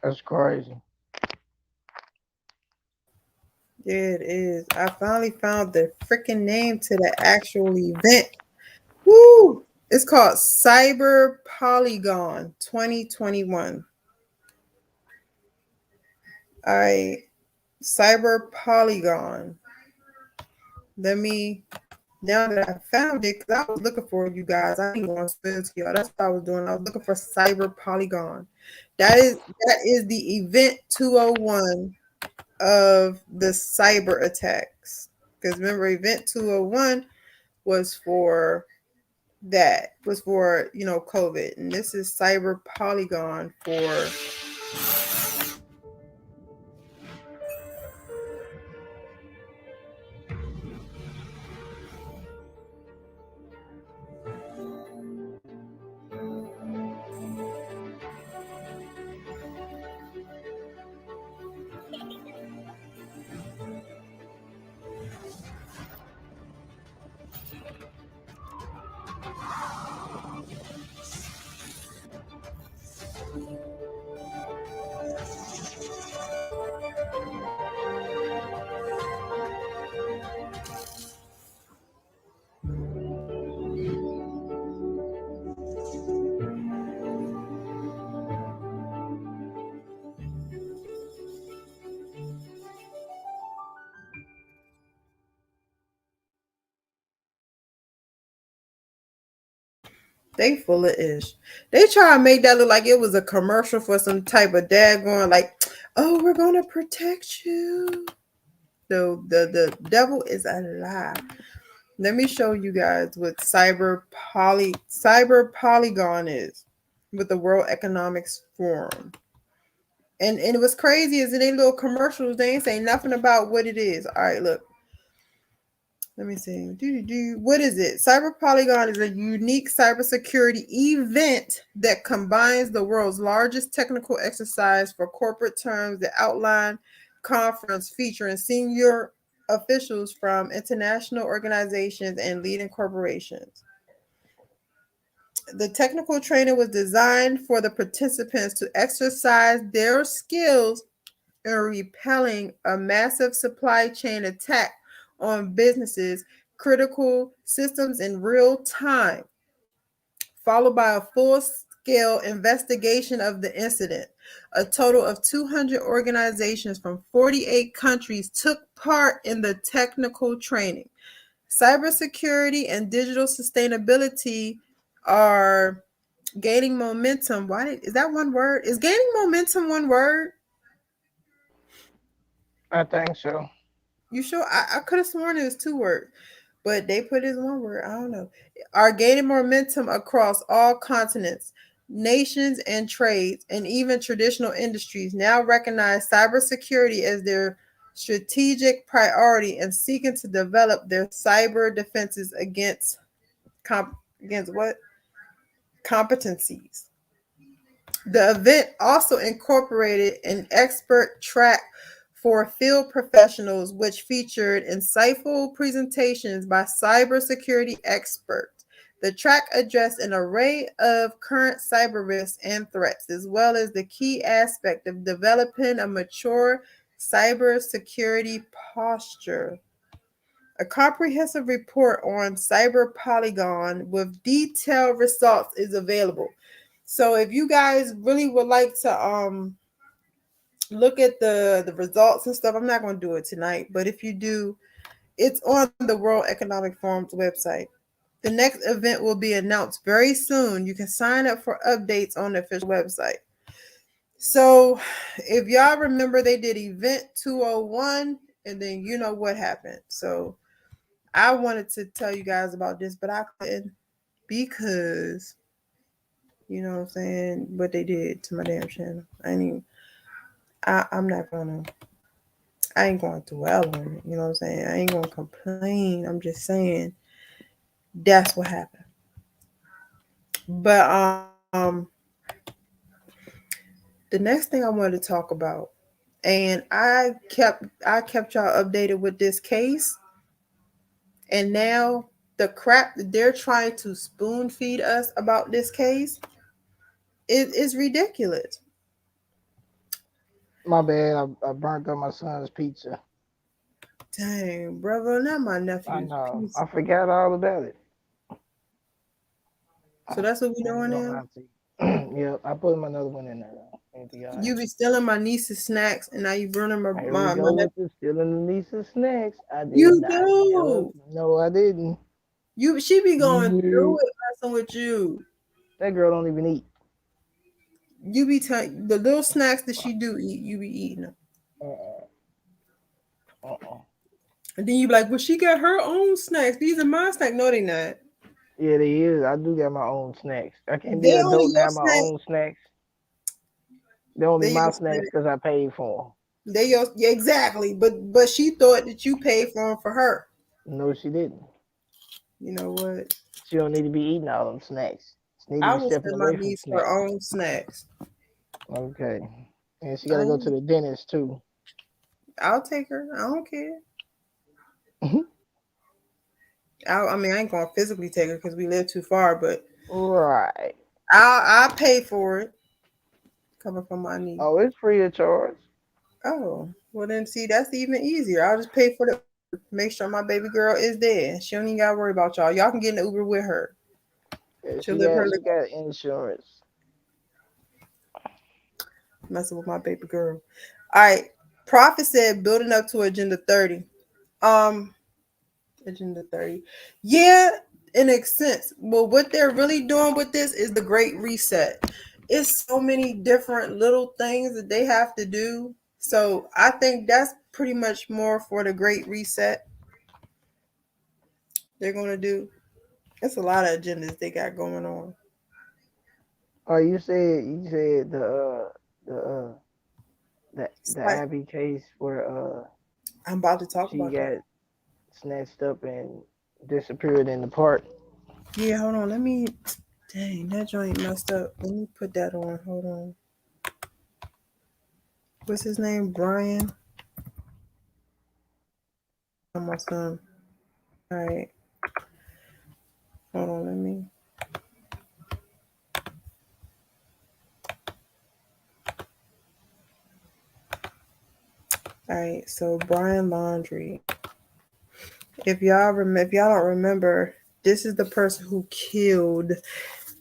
That's crazy. Yeah, it is. I finally found the freaking name to the actual event. Woo! It's called Cyber Polygon 2021. All right, Cyber Polygon. Let me, now that I found it, because I was looking for you guys. I ain't going to spell to y'all. That's what I was doing. I was looking for Cyber Polygon. That is the event 201 of the cyber attacks. Because remember, event 201 was for COVID, and this is Cyber Polygon for. They full of ish. They try to make that look like it was a commercial for some type of daggone, like, oh, we're gonna protect you. The devil is a lie. Let me show you guys what Cyber Polygon is with the World Economics Forum. And it was crazy is in their little commercials, they ain't saying nothing about what it is. All right, look. Let me see. What is it? Cyber Polygon is a unique cybersecurity event that combines the world's largest technical exercise for corporate terms that outline conference featuring senior officials from international organizations and leading corporations. The technical training was designed for the participants to exercise their skills in repelling a massive supply chain attack on businesses, critical systems in real time, followed by a full scale investigation of the incident. A total of 200 organizations from 48 countries took part in the technical training. Cybersecurity and digital sustainability are gaining momentum. Is that one word? Is gaining momentum one word? I think so. You sure? I could have sworn it was two words, but they put it as one word. I don't know. Are gaining momentum across all continents, nations, and trades, and even traditional industries now recognize cybersecurity as their strategic priority and seeking to develop their cyber defenses against what competencies. The event also incorporated an expert track for field professionals, which featured insightful presentations by cybersecurity experts. The track addressed an array of current cyber risks and threats, as well as the key aspect of developing a mature cybersecurity posture. A comprehensive report on Cyber Polygon with detailed results is available. So if you guys really would like to look at the results and stuff, I'm not going to do it tonight, but if you do, it's on the World Economic Forum's website. The next event will be announced very soon. You can sign up for updates on the official website. So if y'all remember, they did event 201 and then you know what happened. So I wanted to tell you guys about this, but I couldn't because you know what I'm saying, what they did to my damn channel. I'm not gonna I ain't going to dwell on it, you know what I'm saying? I ain't gonna complain. I'm just saying that's what happened. But the next thing I wanted to talk about, and I kept y'all updated with this case, and now the crap that they're trying to spoon feed us about this case is ridiculous. My bad. I burnt up my son's pizza. Dang, brother, not my I nephew's know. piece. I forgot all about it. So that's what we I ain't doing gonna now. lie to you. Yep, I put another one in there. It'll be all You right. be stealing my niece's snacks, and now you burning Here we my go with nephew. the stealing the niece's snacks. I did You not. Yep. do. No, I didn't. She be going through Nope. it messing with you. That girl don't even eat. You be the little snacks that she do eat. You be eating them, Uh-uh. Uh-uh. and then you be like, "Well, she got her own snacks. These are my snacks." No, they not. Yeah, they is. I do got my own snacks. I can't be They an only adult and your have my snacks. own snacks. They're only They your my snacks snacks. because I paid for They your yeah, exactly. But she thought that you paid for them for her. them. No, she didn't. You know what? She don't need to be eating all them snacks. She need to I be will stepping send my away from niece her snacks. own snacks. Okay. And she got to go to I, the dentist too. I'll take her. I don't care. I mean, I ain't gonna physically take her because we live too far, but Right. I'll pay for it. Coming from my niece. Oh, it's free of charge. Oh, well then, see, that's even easier. I'll just pay for the Uber. Make sure my baby girl is there. She don't even gotta worry about y'all. Y'all can get in the Uber with her. Yeah, She'll live her she life got insurance. messing with my baby girl. All right. Prophet said building up to Agenda 30. Um, Agenda 30. Yeah, in a sense. Well, what they're really doing with this is the Great Reset. It's so many different little things that they have to do. So I think that's pretty much more for the Great Reset they're going to do. It's a lot of agendas they got going on. Oh, you said the the It's like, Abby case where I'm about to talk she about that. got snatched up and disappeared in the park. Yeah, hold on. Let me. Dang, that joint messed up. Let me put that on. Hold on. What's his name? Brian. Almost done. All right. Hold on. Let me. All right. So Brian Laundrie. If y'all don't remember, this is the person who killed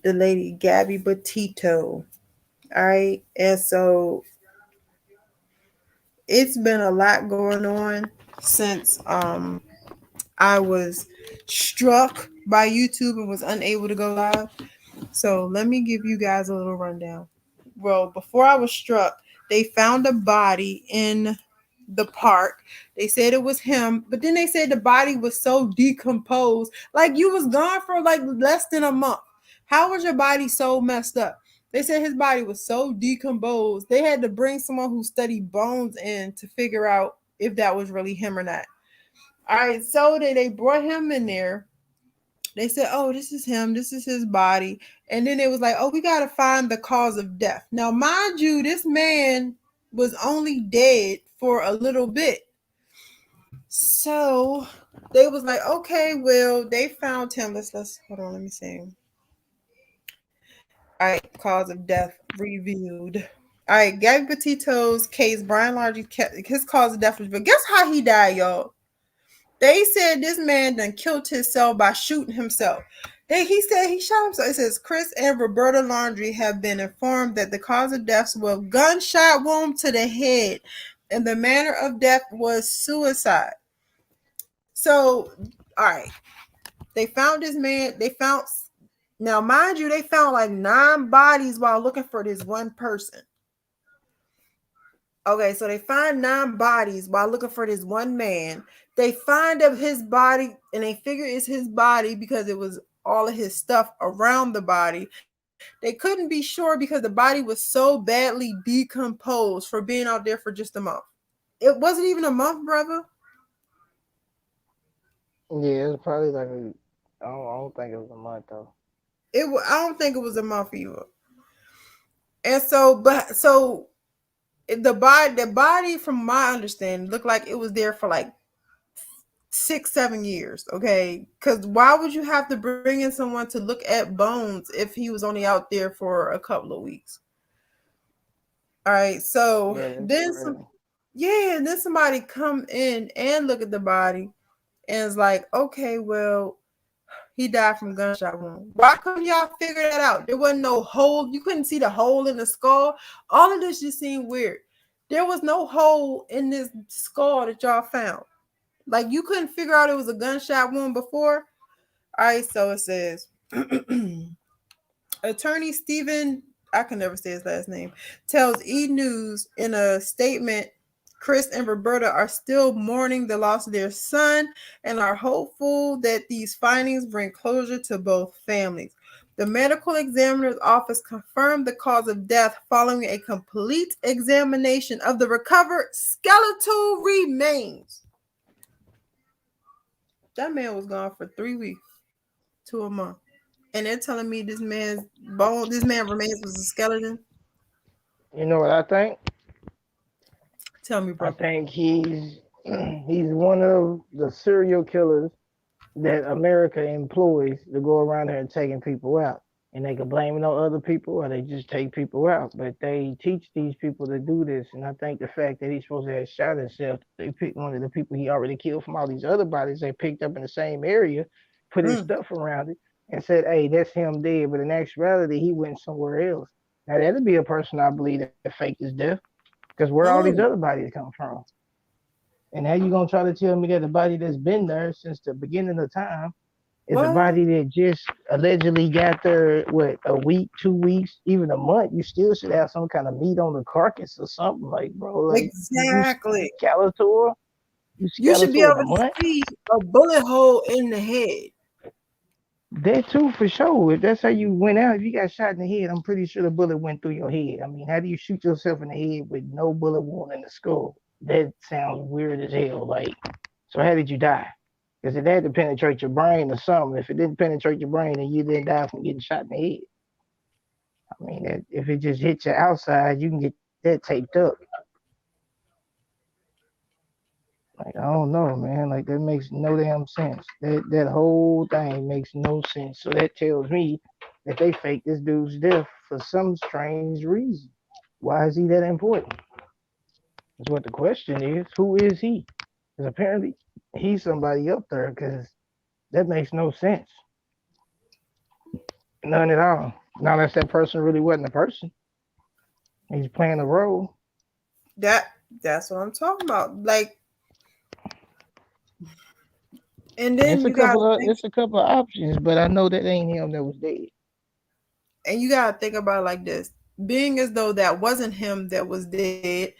the lady Gabby Petito. All right. And so it's been a lot going on since I was struck by YouTube and was unable to go live. So let me give you guys a little rundown. Well, before I was struck, they found a body in the park. They said it was him, but then they said the body was so decomposed. Like you was gone for like less than a month. How was your body so messed up? They said his body was so decomposed. They had to bring someone who studied bones in to figure out if that was really him or not. All right, so they brought him in there. They said, "Oh, this is him. This is his body." And then it was like, "Oh, we got to find the cause of death." Now, mind you, this man was only dead for a little bit. So they was like, "Okay, well, they found him. Let's hold on. Let me see. All right, cause of death reviewed. All right, Gabby Petito's case. Brian Laundrie, his cause of death was, but guess how he died, y'all? They said this man done killed himself by shooting himself. He said he shot himself. It says Chris and Roberta Laundrie have been informed that the cause of death was a gunshot wound to the head, and the manner of death was suicide. So, all right, they found this man. They found now, mind you, they found like 9 bodies while looking for this one person. Okay, so they find 9 bodies while looking for this one man. They find of his body, and they figure it's his body because it was all of his stuff around the body. They couldn't be sure because the body was so badly decomposed for being out there for just a month. It wasn't even a month, brother. Yeah, it's probably like I don't think it was a month though. I don't think it was a month either. And so the body, from my understanding, looked like it was there for like 6-7 years. Okay, because why would you have to bring in someone to look at bones if he was only out there for a couple of weeks? All right, so Yeah, that's then crazy. and then somebody come in and look at the body and it's like, okay, well, he died from gunshot wound. Why couldn't y'all figure that out? There wasn't no hole. You couldn't see the hole in the skull. All of this just seemed weird. There was no hole in this skull that y'all found. Like you couldn't figure out it was a gunshot wound before. All right, so it says Attorney Stephen, I can never say his last name, tells E! News in a statement Chris and Roberta are still mourning the loss of their son and are hopeful that these findings bring closure to both families. The medical examiner's office confirmed the cause of death following a complete examination of the recovered skeletal remains. That man was gone for 3 weeks to a month. And they're telling me this man remains was a skeleton. You know what I think? Tell me, I bro. think he's one of the serial killers that America employs to go around here and taking people out. And they can blame it on other people or they just take people out. But they teach these people to do this. And I think the fact that he's supposed to have shot himself, they picked one of the people he already killed from all these other bodies they picked up in the same area, put his Mm. stuff around it, and said, hey, that's him dead. But in actuality, he went somewhere else. Now, that'd be a person I believe that faked his death. Because where all these Mm. other bodies come from? And how you gonna try to tell me that the body that's been there since the beginning of time is a What? body that just allegedly got there, what, a week, 2 weeks, even a month? You still should have some kind of meat on the carcass or something, like, bro. Like you Exactly. Skeletor, you You should be Skeletor able in a to month. see a bullet hole in the head. That too, for sure. If that's how you went out, if you got shot in the head, I'm pretty sure the bullet went through your head. I mean, how do you shoot yourself in the head with no bullet wound in the skull? That sounds weird as hell. Like, so how did you die? Because it had to penetrate your brain or something. If it didn't penetrate your brain, then you didn't die from getting shot in the head. I mean, if it just hits your outside, you can get that taped up. Like, I don't know, man. Like, that makes no damn sense. That whole thing makes no sense. So that tells me that they faked this dude's death for some strange reason. Why is he that important? That's what the question is. Who is he? Because apparently he's somebody up there. Because that makes no sense. None at all. Not unless that person really wasn't a person. He's playing a role. That that's what I'm talking about. Like, and then you gotta think, It's a couple of options, but I know that ain't him that was dead. and you gotta think about it like this: being as though that wasn't him that was dead,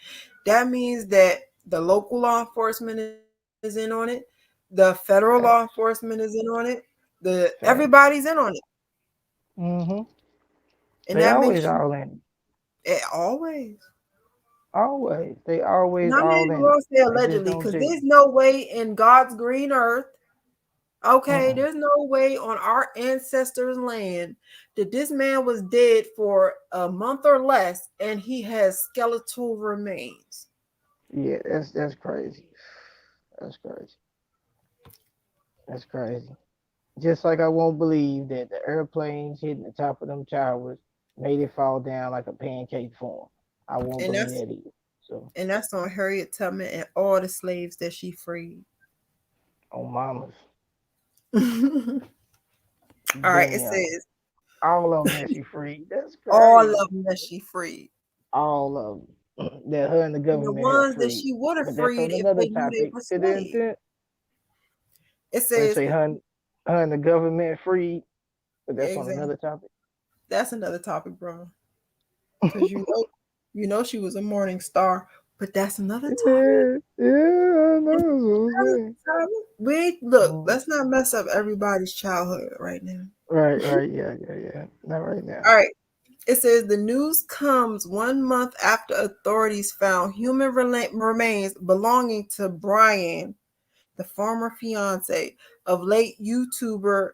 that means that the local law enforcement is in on it, the federal law enforcement is in Facts. on it, everybody's in on Facts. it, Mm-hmm. and that They makes always you all in it. always. Always. They And always I'm not all even in it. gonna say They just allegedly, don't because tell you. there's no way in God's green earth, okay, Mm-mm. there's no way on our ancestors' land that this man was dead for a month or less and he has skeletal remains. Yeah, that's crazy. That's crazy. That's crazy. Just like I won't believe that the airplanes hitting the top of them towers made it fall down like a pancake form. I won't And believe that's that either. So and that's on Harriet Tubman and all the slaves that she freed. on mamas, All right, it damn, says all of them that she freed. That's all crazy. of them that she freed. All of them that her and the And the government helped ones that free. she would have But that's freed on if another they knew they topic. were Didn't slaves. It They says say her and the government free, but that's on exactly. another topic. That's another topic, bro. Because you know she was a morning star, but that's another topic. Yeah, yeah, I know what I'm saying. We look, Mm. let's not mess up everybody's childhood right now. Right, right, yeah, yeah, yeah. Not right now. All right. It says the news comes 1 month after authorities found human remains belonging to Brian, the former fiance of late YouTube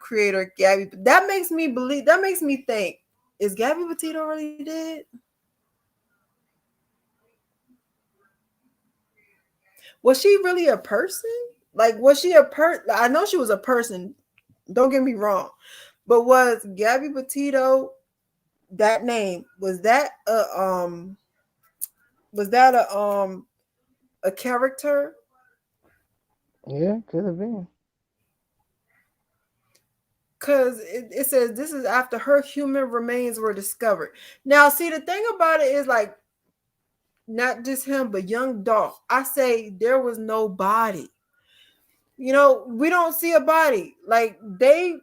creator Gabby. That makes me think, is Gabby Petito really dead? Was she really a person? Like, was she a I know she was a person. Don't get me wrong, but was Gabby Petito that name? Was that a character? Yeah, could have been. Because it says this is after her human remains were discovered. Now, see, the thing about it is like not just him, but young Dolph. I say there was no body. We don't see a body. Like the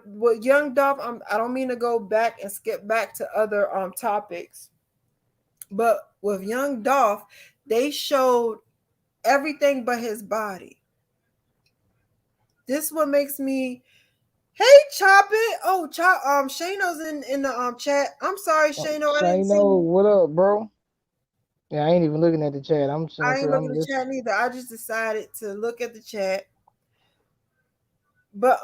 what young Dolph. I don't mean to go back and skip back to other topics, but with young Dolph, they showed everything but his body. This what makes me. Hey, Chop It. Oh, Chop. Shano's in the chat. I'm sorry, Shano. I didn't see Shano, you. what up, bro? Yeah, I ain't even looking at the chat. I'm I ain't simply, looking I'm at the chat listening. neither. I just decided to look at the chat. But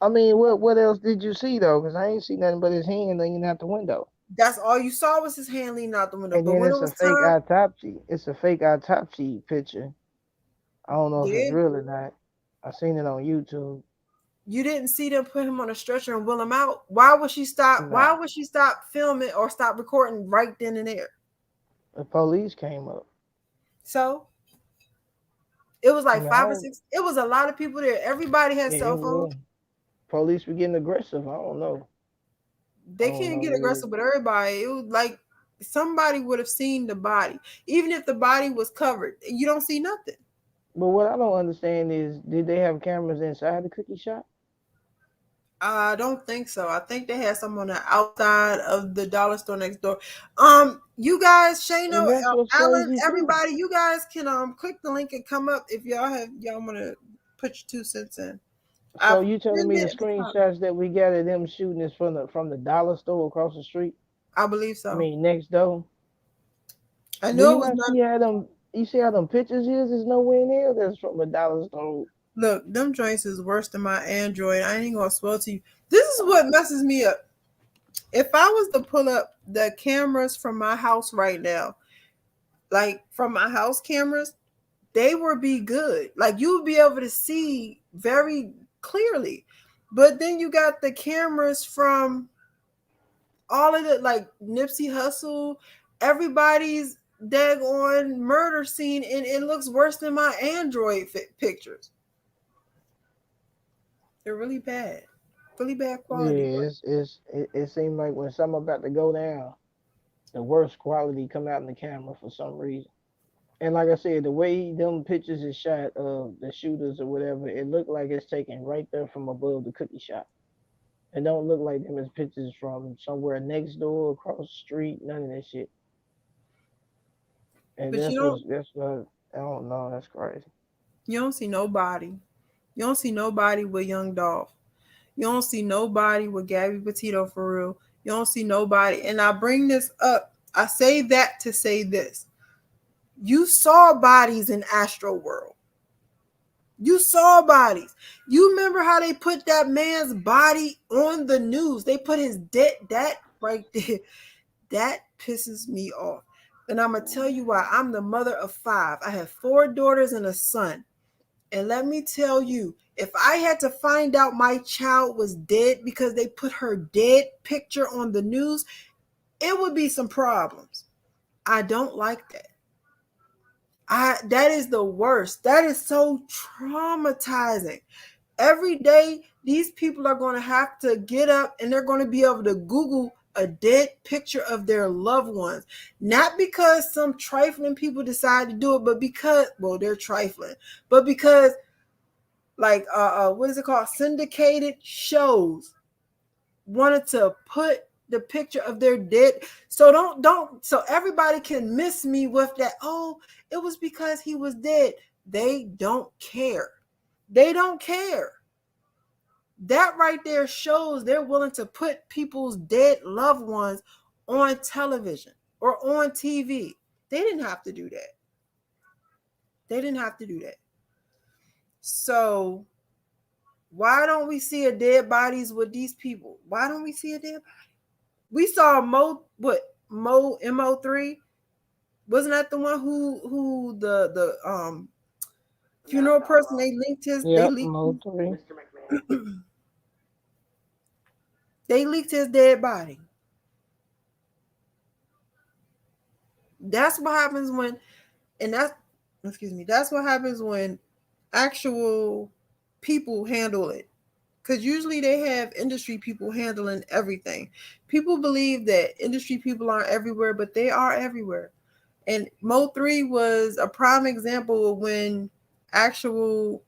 I mean, what else did you see though? Because I ain't see nothing but his hand leaning out the window. that's all you saw was his hand leaning out the window. And But then when it it's a was fake time, autopsy. It's a fake autopsy picture. I don't know if it's yeah, real or not. I seen it on YouTube. you didn't see them put him on a stretcher and will him out. Why would she stop? Why Nah, would she stop filming or stop recording right then and there? the police came up. So it was I like mean, I five or don't. six. It was a lot of people there. Everybody had Yeah, cell it phones. was. Police were getting aggressive. I don't know. I They don't can't know. get aggressive with everybody. It was like somebody would have seen the body, even if the body was covered. You don't see nothing. But what I don't understand is, did they have cameras inside the cookie shop? I don't think so. I think they had some on the outside of the dollar store next door. You guys, Shano, And that's what's Alan, crazy too. everybody, you guys can click the link and come up if y'all want to put your 2 cents in. So I've you telling pinned me the it at the top. screenshots that we got of them shooting is from the dollar store across the street? I believe I so. mean, next door. I Do know you it was not not. see how them? You see how them pictures is? There's nowhere in there that's from a dollar store. Look, them joints is worse than my Android. I ain't gonna swell to you. This is what messes me up. If I was to pull up the cameras from my house right now, like from my house cameras, they would be good. Like you would be able to see very clearly. But then you got the cameras from all of the like Nipsey Hussle, everybody's daggone murder scene, and it looks worse than my Android pictures. They're really bad quality. Yeah, it seems like when something about to go down, the worst quality come out in the camera for some reason. And like I said, the way them pictures is shot of the shooters or whatever, it looked like it's taken right there from above the cookie shop. It don't look like them as pictures from somewhere next door, across the street, none of that shit. And But that's what I don't know. That's crazy. you don't see nobody. You don't see nobody with young Dolph. You don't see nobody with Gabby Petito for real. You don't see nobody. And I bring this up. I say that to say this. You saw bodies in Astro World. You saw bodies. You remember how they put that man's body on the news? They put his dead, that right there. That pisses me off. And I'm going to tell you why. I'm the mother of 5. I have 4 daughters and a son. And let me tell you, if I had to find out my child was dead because they put her dead picture on the news, it would be some problems. I don't like that. That is the worst. That is so traumatizing. Every day, these people are going to have to get up and they're going to be able to Google a dead picture of their loved ones. Not because some trifling people decide to do it, but because, well, they're trifling, but because like what is it called? Syndicated shows wanted to put the picture of their dead. So don't so everybody can miss me with that. Oh, it was because he was dead. They don't care. They don't care. That right there shows they're willing to put people's dead loved ones on television or on TV. They didn't have to do that. They didn't have to do that. So why don't we see a dead bodies with these people? Why don't we see a dead body? We saw Mo3. Wasn't that the one who the funeral person they linked his Yep, Mo 3. they leaked his dead body. That's what happens when, and that's what happens when actual people handle it. Because usually they have industry people handling everything. People believe that industry people aren't everywhere, but they are everywhere. And Mo3 was a prime example of when actual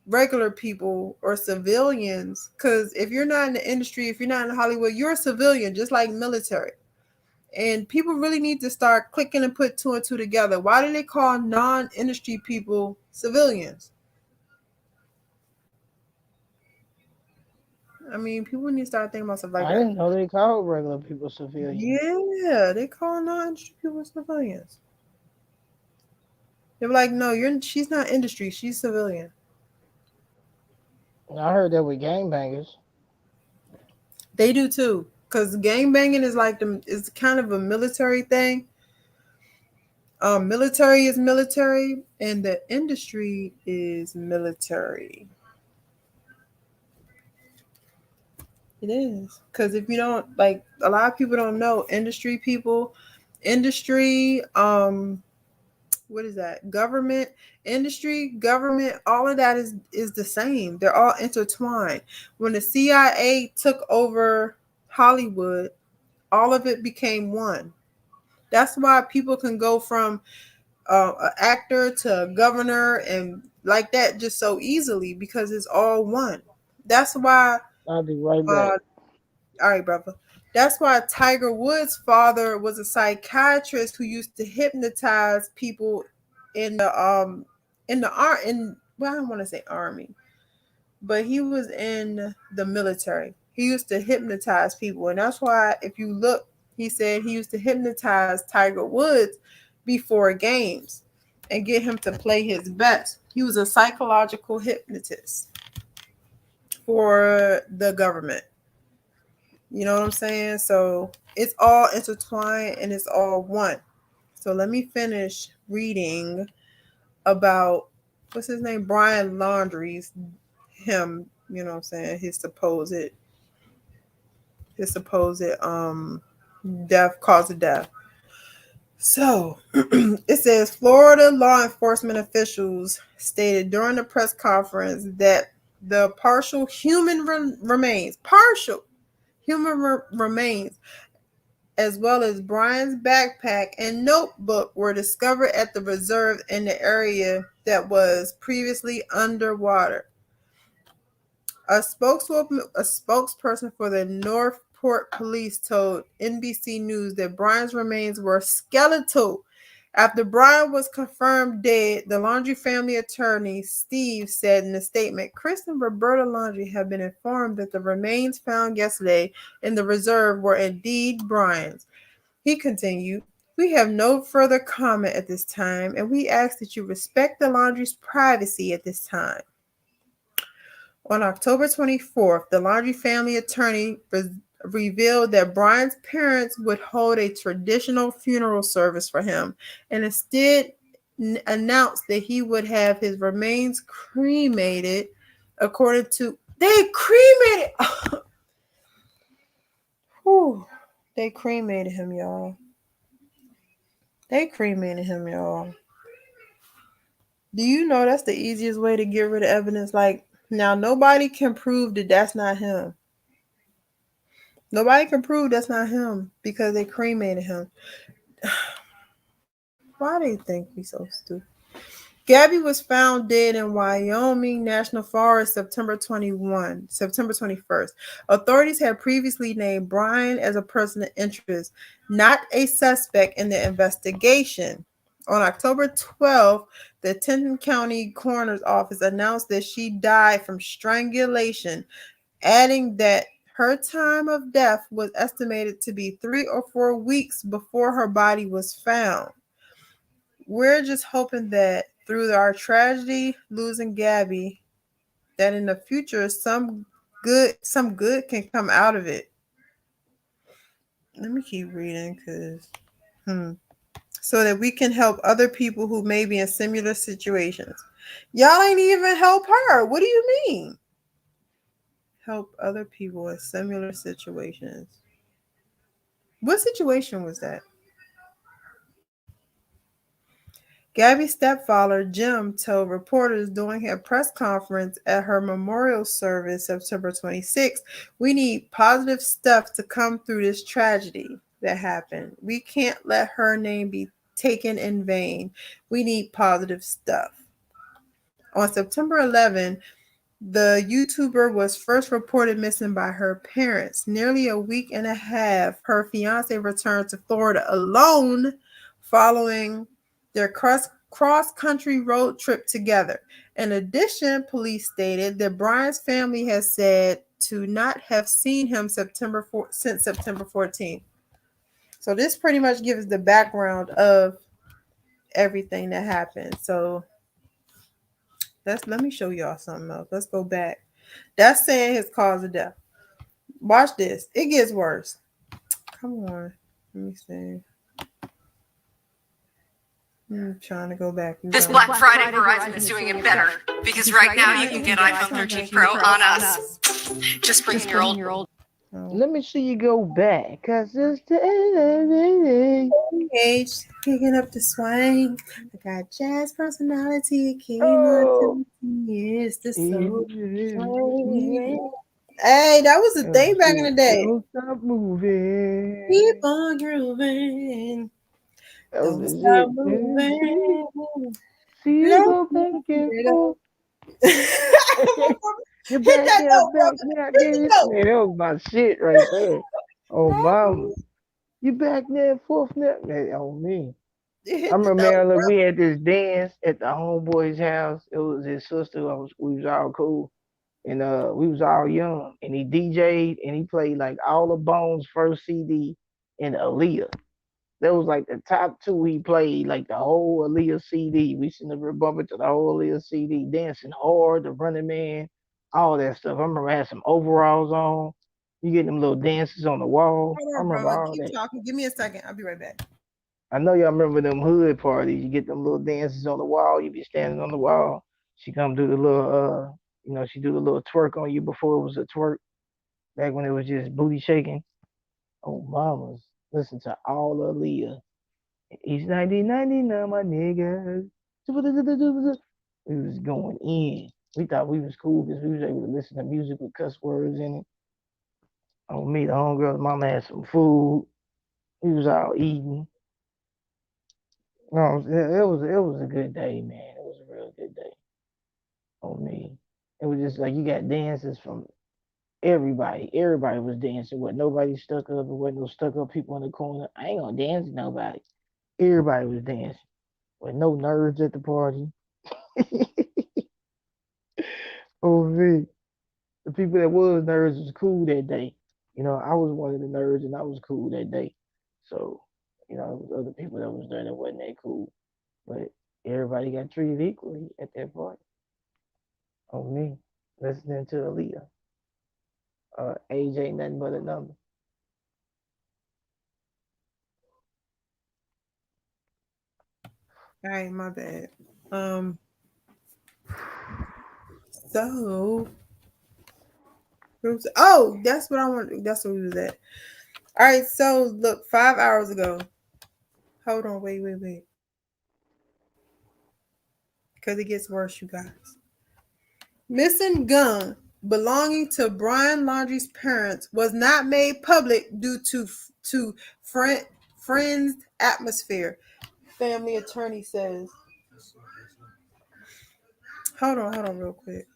regular people or civilians, because if you're not in the industry, if you're not in Hollywood, you're a civilian, just like military. And people really need to start clicking and put 2 and 2 together. Why do they call non-industry people civilians? I mean, people need to start thinking about stuff like I that. didn't know they called regular people civilians. Yeah, they call non-industry people civilians. They were like, no, she's not industry, she's civilian. I heard that with gangbangers. They do too, because gang banging is like is kind of a military thing. Military is military, and the industry is military. It is, because if you don't, like, a lot of people don't know industry people, industry, what is that? Government, industry, government, all of that is the same. They're all intertwined. When the CIA took over Hollywood, all of it became one. That's why people can go from an actor to a governor and like that just so easily, because it's all one. That's why. I'll be right back. All right, brother. That's why Tiger Woods' father was a psychiatrist who used to hypnotize people in the well, I don't want to say army, but he was in the military. He used to hypnotize people, and that's why if you look, he said he used to hypnotize Tiger Woods before games. and get him to play his best. He was a psychological hypnotist for the government. You know what I'm saying? So it's all intertwined and it's all one. So let me finish reading about what's his name? Brian Laundrie's him, you know what I'm saying, his supposed death cause of death. So it says Florida law enforcement officials stated during the press conference that the partial human remains, as well as Brian's backpack and notebook, were discovered at the reserve in the area that was previously underwater. A spokesperson for the Northport Police told NBC News that Brian's remains were skeletal. After Brian was confirmed dead, the Laundrie family attorney, Steve, said in a statement, Chris and Roberta Laundrie have been informed that the remains found yesterday in the reserve were indeed Brian's. He continued, we have no further comment at this time, and we ask that you respect the Laundrie's privacy at this time. On October 24th, the Laundrie family attorney revealed that Brian's parents would hold a traditional funeral service for him and instead announced that he would have his remains cremated according to... They cremated... Whew. They cremated him, y'all. They cremated him, y'all. Do you know that's the easiest way to get rid of evidence? Like, now nobody can prove that that's not him. Nobody can prove that's not him because they cremated him. Why they think we so stupid? Gabby was found dead in Wyoming National Forest September 21st. Authorities had previously named Brian as a person of interest, not a suspect in the investigation. On October 12th, the Denton County Coroner's Office announced that she died from strangulation, adding that her time of death was estimated to be 3 or 4 weeks before her body was found. We're just hoping that through our tragedy losing Gabby, that in the future some good can come out of it. Let me keep reading because so that we can help other people who may be in similar situations. Y'all ain't even help her. What do you mean? Help other people in similar situations. What situation was that? Gabby's stepfather, Jim, told reporters during a press conference at her memorial service September 26th, we need positive stuff to come through this tragedy that happened. We can't let her name be taken in vain. We need positive stuff. On September 11th, the YouTuber was first reported missing by her parents. Nearly a week and a half, her fiance returned to Florida alone following their cross-country road trip together. In addition, police stated that Brian's family has said to not have seen him since September 14th. So this pretty much gives the background of everything that happened. So let me show y'all something else. Let's go back. That's saying his cause of death. Watch this. It gets worse. Come on. Let me see. I'm trying to go back. This Black Friday, Verizon is doing it better because right now you can get iPhone 13 Pro on us. Just bring in your old. Let me see you go back, cause it's the age picking up the swing. I got jazz personality. Came on 17 years to soul. Hey, that was a thing back in the day. Don't stop moving. Keep on grooving. Don't stop moving. See you go back and forth. You're back there, back there. Man, that was my shit right there. Oh, mama. You back there and forth now? Man, oh, me. I remember, look, we had this dance at the homeboy's house. It was his sister. We was all cool. And we was all young. And he DJ'd and he played like all the Bones' first CD and Aaliyah. That was like the top two he played, like the whole Aaliyah CD. We seen the bumping to the whole Aaliyah CD, dancing hard, the Running Man, all that stuff. I remember I had some overalls on. You get them little dances on the wall. Hold I on, remember bro. all Keep that. talking. Give me a second. I'll be right back. I know y'all remember them hood parties. You get them little dances on the wall. You be standing on the wall. She come do the little, she do the little twerk on you before it was a twerk. Back when it was just booty shaking. Oh, mamas, listen to all of Leah. It's 1999, my niggas. We was going in. We thought we was cool because we was able to listen to music with cuss words in it. Oh, me, the homegirl, mama had some food. We was all eating. No, it was a good day, man. It was a real good day. Oh, me. It was just like you got dances from everybody. Everybody was dancing. What nobody stuck up. There wasn't no stuck up people in the corner. I ain't gonna dance with nobody. Everybody was dancing. With no nerds at the party. Oh me. The people that was nerds was cool that day. I was one of the nerds and I was cool that day. So, there was other people that was there that wasn't that cool. But everybody got treated equally at that party. Oh me. Listening to Aaliyah. Age ain't nothing but a number. All right, my bad. Um, so oh, that's what I want. That's what we was at. All right, so look, 5 hours ago. Hold on, wait. Because it gets worse, you guys. Missing gun belonging to Brian Laundrie's parents was not made public due to friends atmosphere. Family attorney says. Hold on, real quick.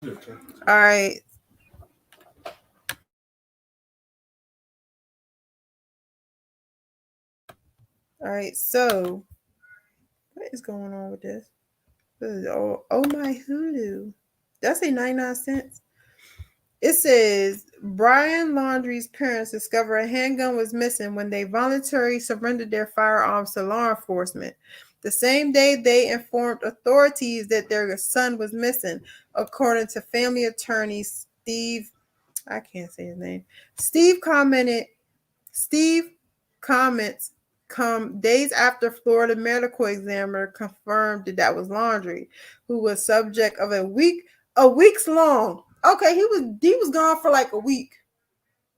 All right. All right. So, what is going on with this? Oh my hoodoo. That's a 99 cents. It says Brian Laundrie's parents discovered a handgun was missing when they voluntarily surrendered their firearms to law enforcement. The same day they informed authorities that their son was missing, according to family attorney Steve. I can't say his name. Steve comments come days after Florida medical examiner confirmed that was Laundrie, who was subject of a week's long. Okay, he was gone for like a week.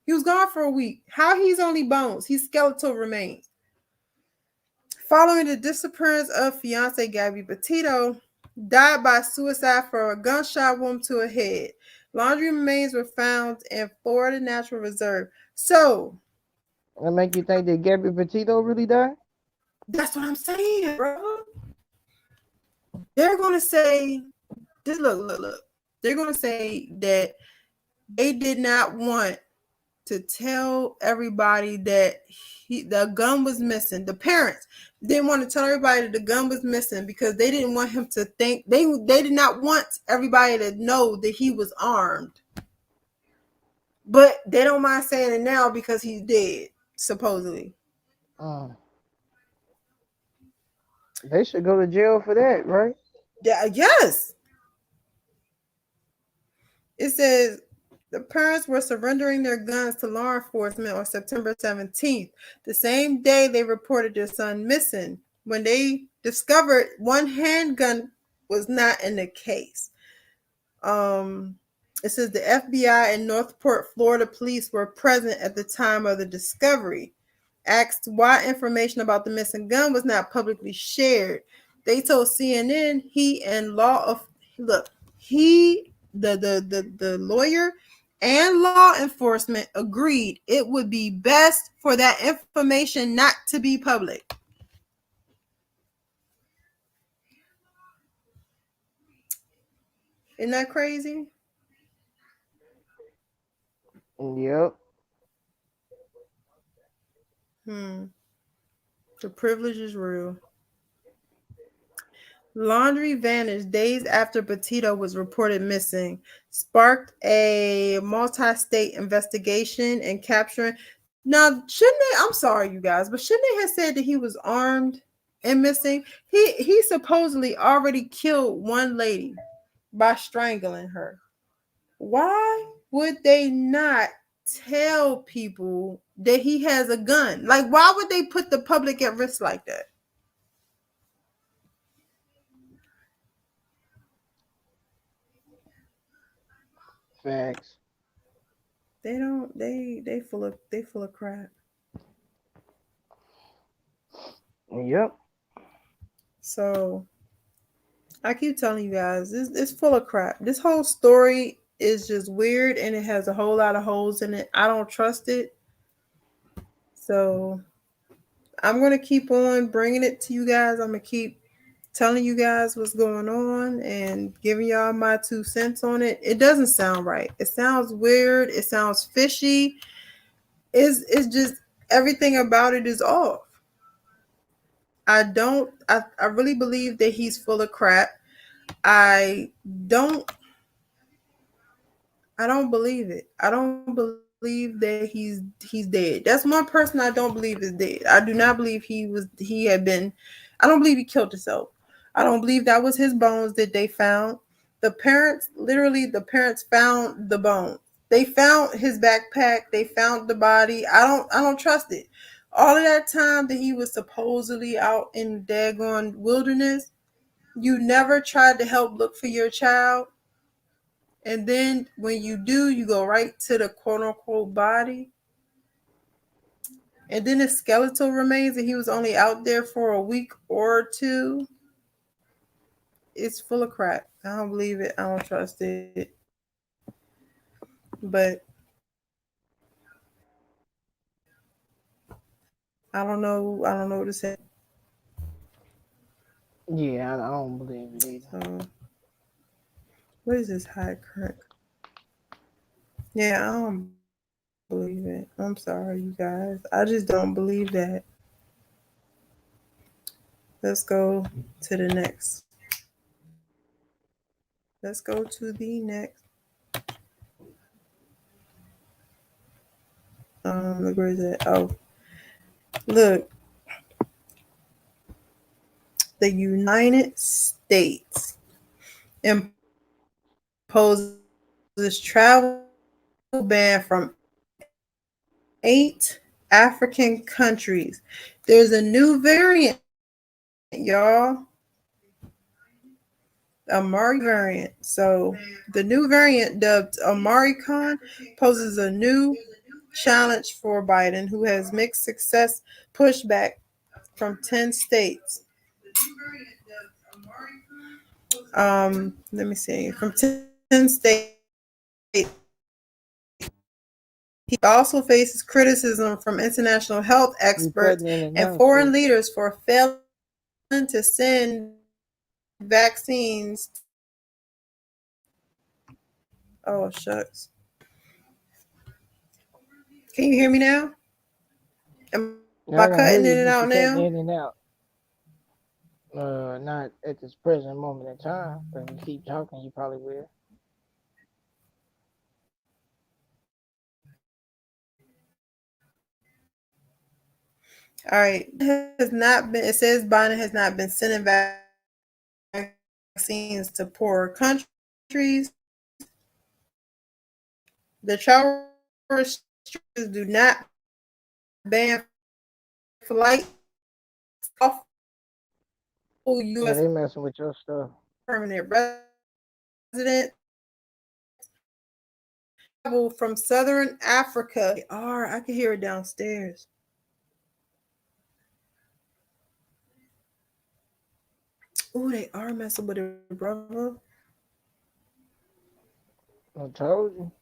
He was gone for a week. How he's only bones? He's skeletal remains. Following the disappearance of fiance Gabby Petito, died by suicide from a gunshot wound to her head. Laundrie remains were found in Florida Natural Reserve. So That make you think that Gabby Petito really died? that's what I'm saying, bro. They're gonna say this. Look. They're gonna say that they did not want to tell everybody that the gun was missing. The parents didn't want to tell everybody that the gun was missing because they didn't want him to think they did not want everybody to know that he was armed. But they don't mind saying it now because he's dead, supposedly. Mm. They should go to jail for that, right? Yeah, yes. It says the parents were surrendering their guns to law enforcement on September 17th, the same day they reported their son missing. When they discovered one handgun was not in the case. Um, it says the FBI and Northport, Florida police were present at the time of the discovery. Asked why information about the missing gun was not publicly shared, they told CNN the lawyer and law enforcement agreed it would be best for that information not to be public. Isn't that crazy? Yep. The privilege is real. Laundrie vanished days after Petito was reported missing, sparked a multi-state investigation and capturing. Now, shouldn't they? I'm sorry, you guys, but shouldn't they have said that he was armed and missing? He supposedly already killed one lady by strangling her. Why would they not tell people that he has a gun? Like, why would they put the public at risk like that? Facts. They don't. They full of crap. Yep. So I keep telling you guys, it's full of crap. This whole story is just weird, and it has a whole lot of holes in it. I don't trust it. So I'm gonna keep on bringing it to you guys. I'm gonna keep telling you guys what's going on and giving y'all my 2 cents on it. It doesn't sound right. It sounds weird. It sounds fishy. It's just everything about it is off. I really believe that he's full of crap. I don't I don't believe it. I don't believe that he's dead. That's one person I don't believe is dead. I do not believe he had been. I don't believe he killed himself. I don't believe that was his bones that they found. The parents found the bones. They found his backpack. They found the body. I don't trust it. All of that time that he was supposedly out in the daggone wilderness, you never tried to help look for your child. And then when you do, you go right to the quote unquote body. And then his skeletal remains, and he was only out there for a week or two. It's full of crap. I don't believe it. I don't trust it. But I don't know what to say. Yeah, I don't believe it either. So what is this high current? Yeah, I don't believe it. I'm sorry, you guys. I just don't believe that. Let's go to the next. Let's go to the next. Look, where is it? Oh, look, the United States imposes travel ban from 8 African countries. There's a new variant, y'all. A Mari variant. So the new variant dubbed Amaricon poses a new challenge for Biden, who has mixed success pushback from 10 states. Let me see. From 10 states. He also faces criticism from international health You experts cutting in and and out, foreign sis. leaders for failing to send vaccines to Africa. Oh, shucks. Can you hear me now? Am I cutting Yeah, I in can and hear out you, but now? you're cutting in and out. Not at this present moment in time. But if you keep talking, you probably will. All right. Has not been. It says Biden has not been sending vaccines to poorer countries. The travel restrictions do not ban flights off Yeah, U.S. they messing with your stuff. permanent residents travel from southern Africa. They are. I can hear it downstairs. Oh, they are messing with it, brother. I told you.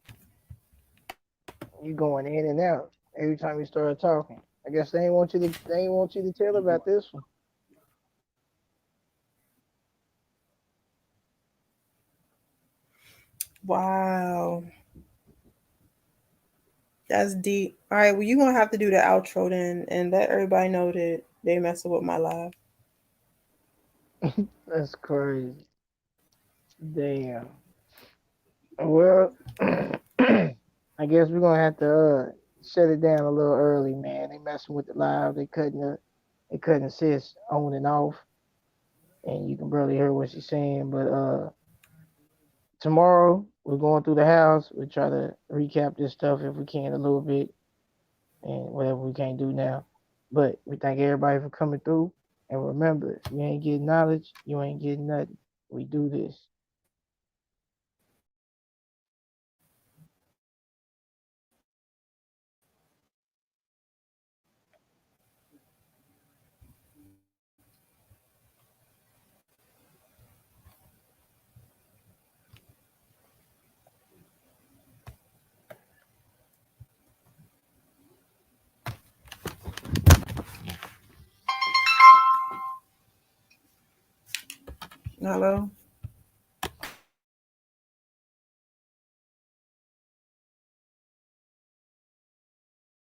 You going in and out every time you start talking. I guess they ain't want you to. They ain't want you to tell about this one. Wow. That's deep. All right, well, you're gonna have to do the outro then and let everybody know that they messing with my live. That's crazy. Damn. Well, I guess we're gonna have to shut it down a little early, man. They messing with the live. They couldn't assist on and off, and you can barely hear what she's saying. But tomorrow we're going through the house. We try to recap this stuff if we can a little bit, and whatever we can't do now. But we thank everybody for coming through. And remember, if you ain't getting knowledge, you ain't getting nothing. We do this. Hello.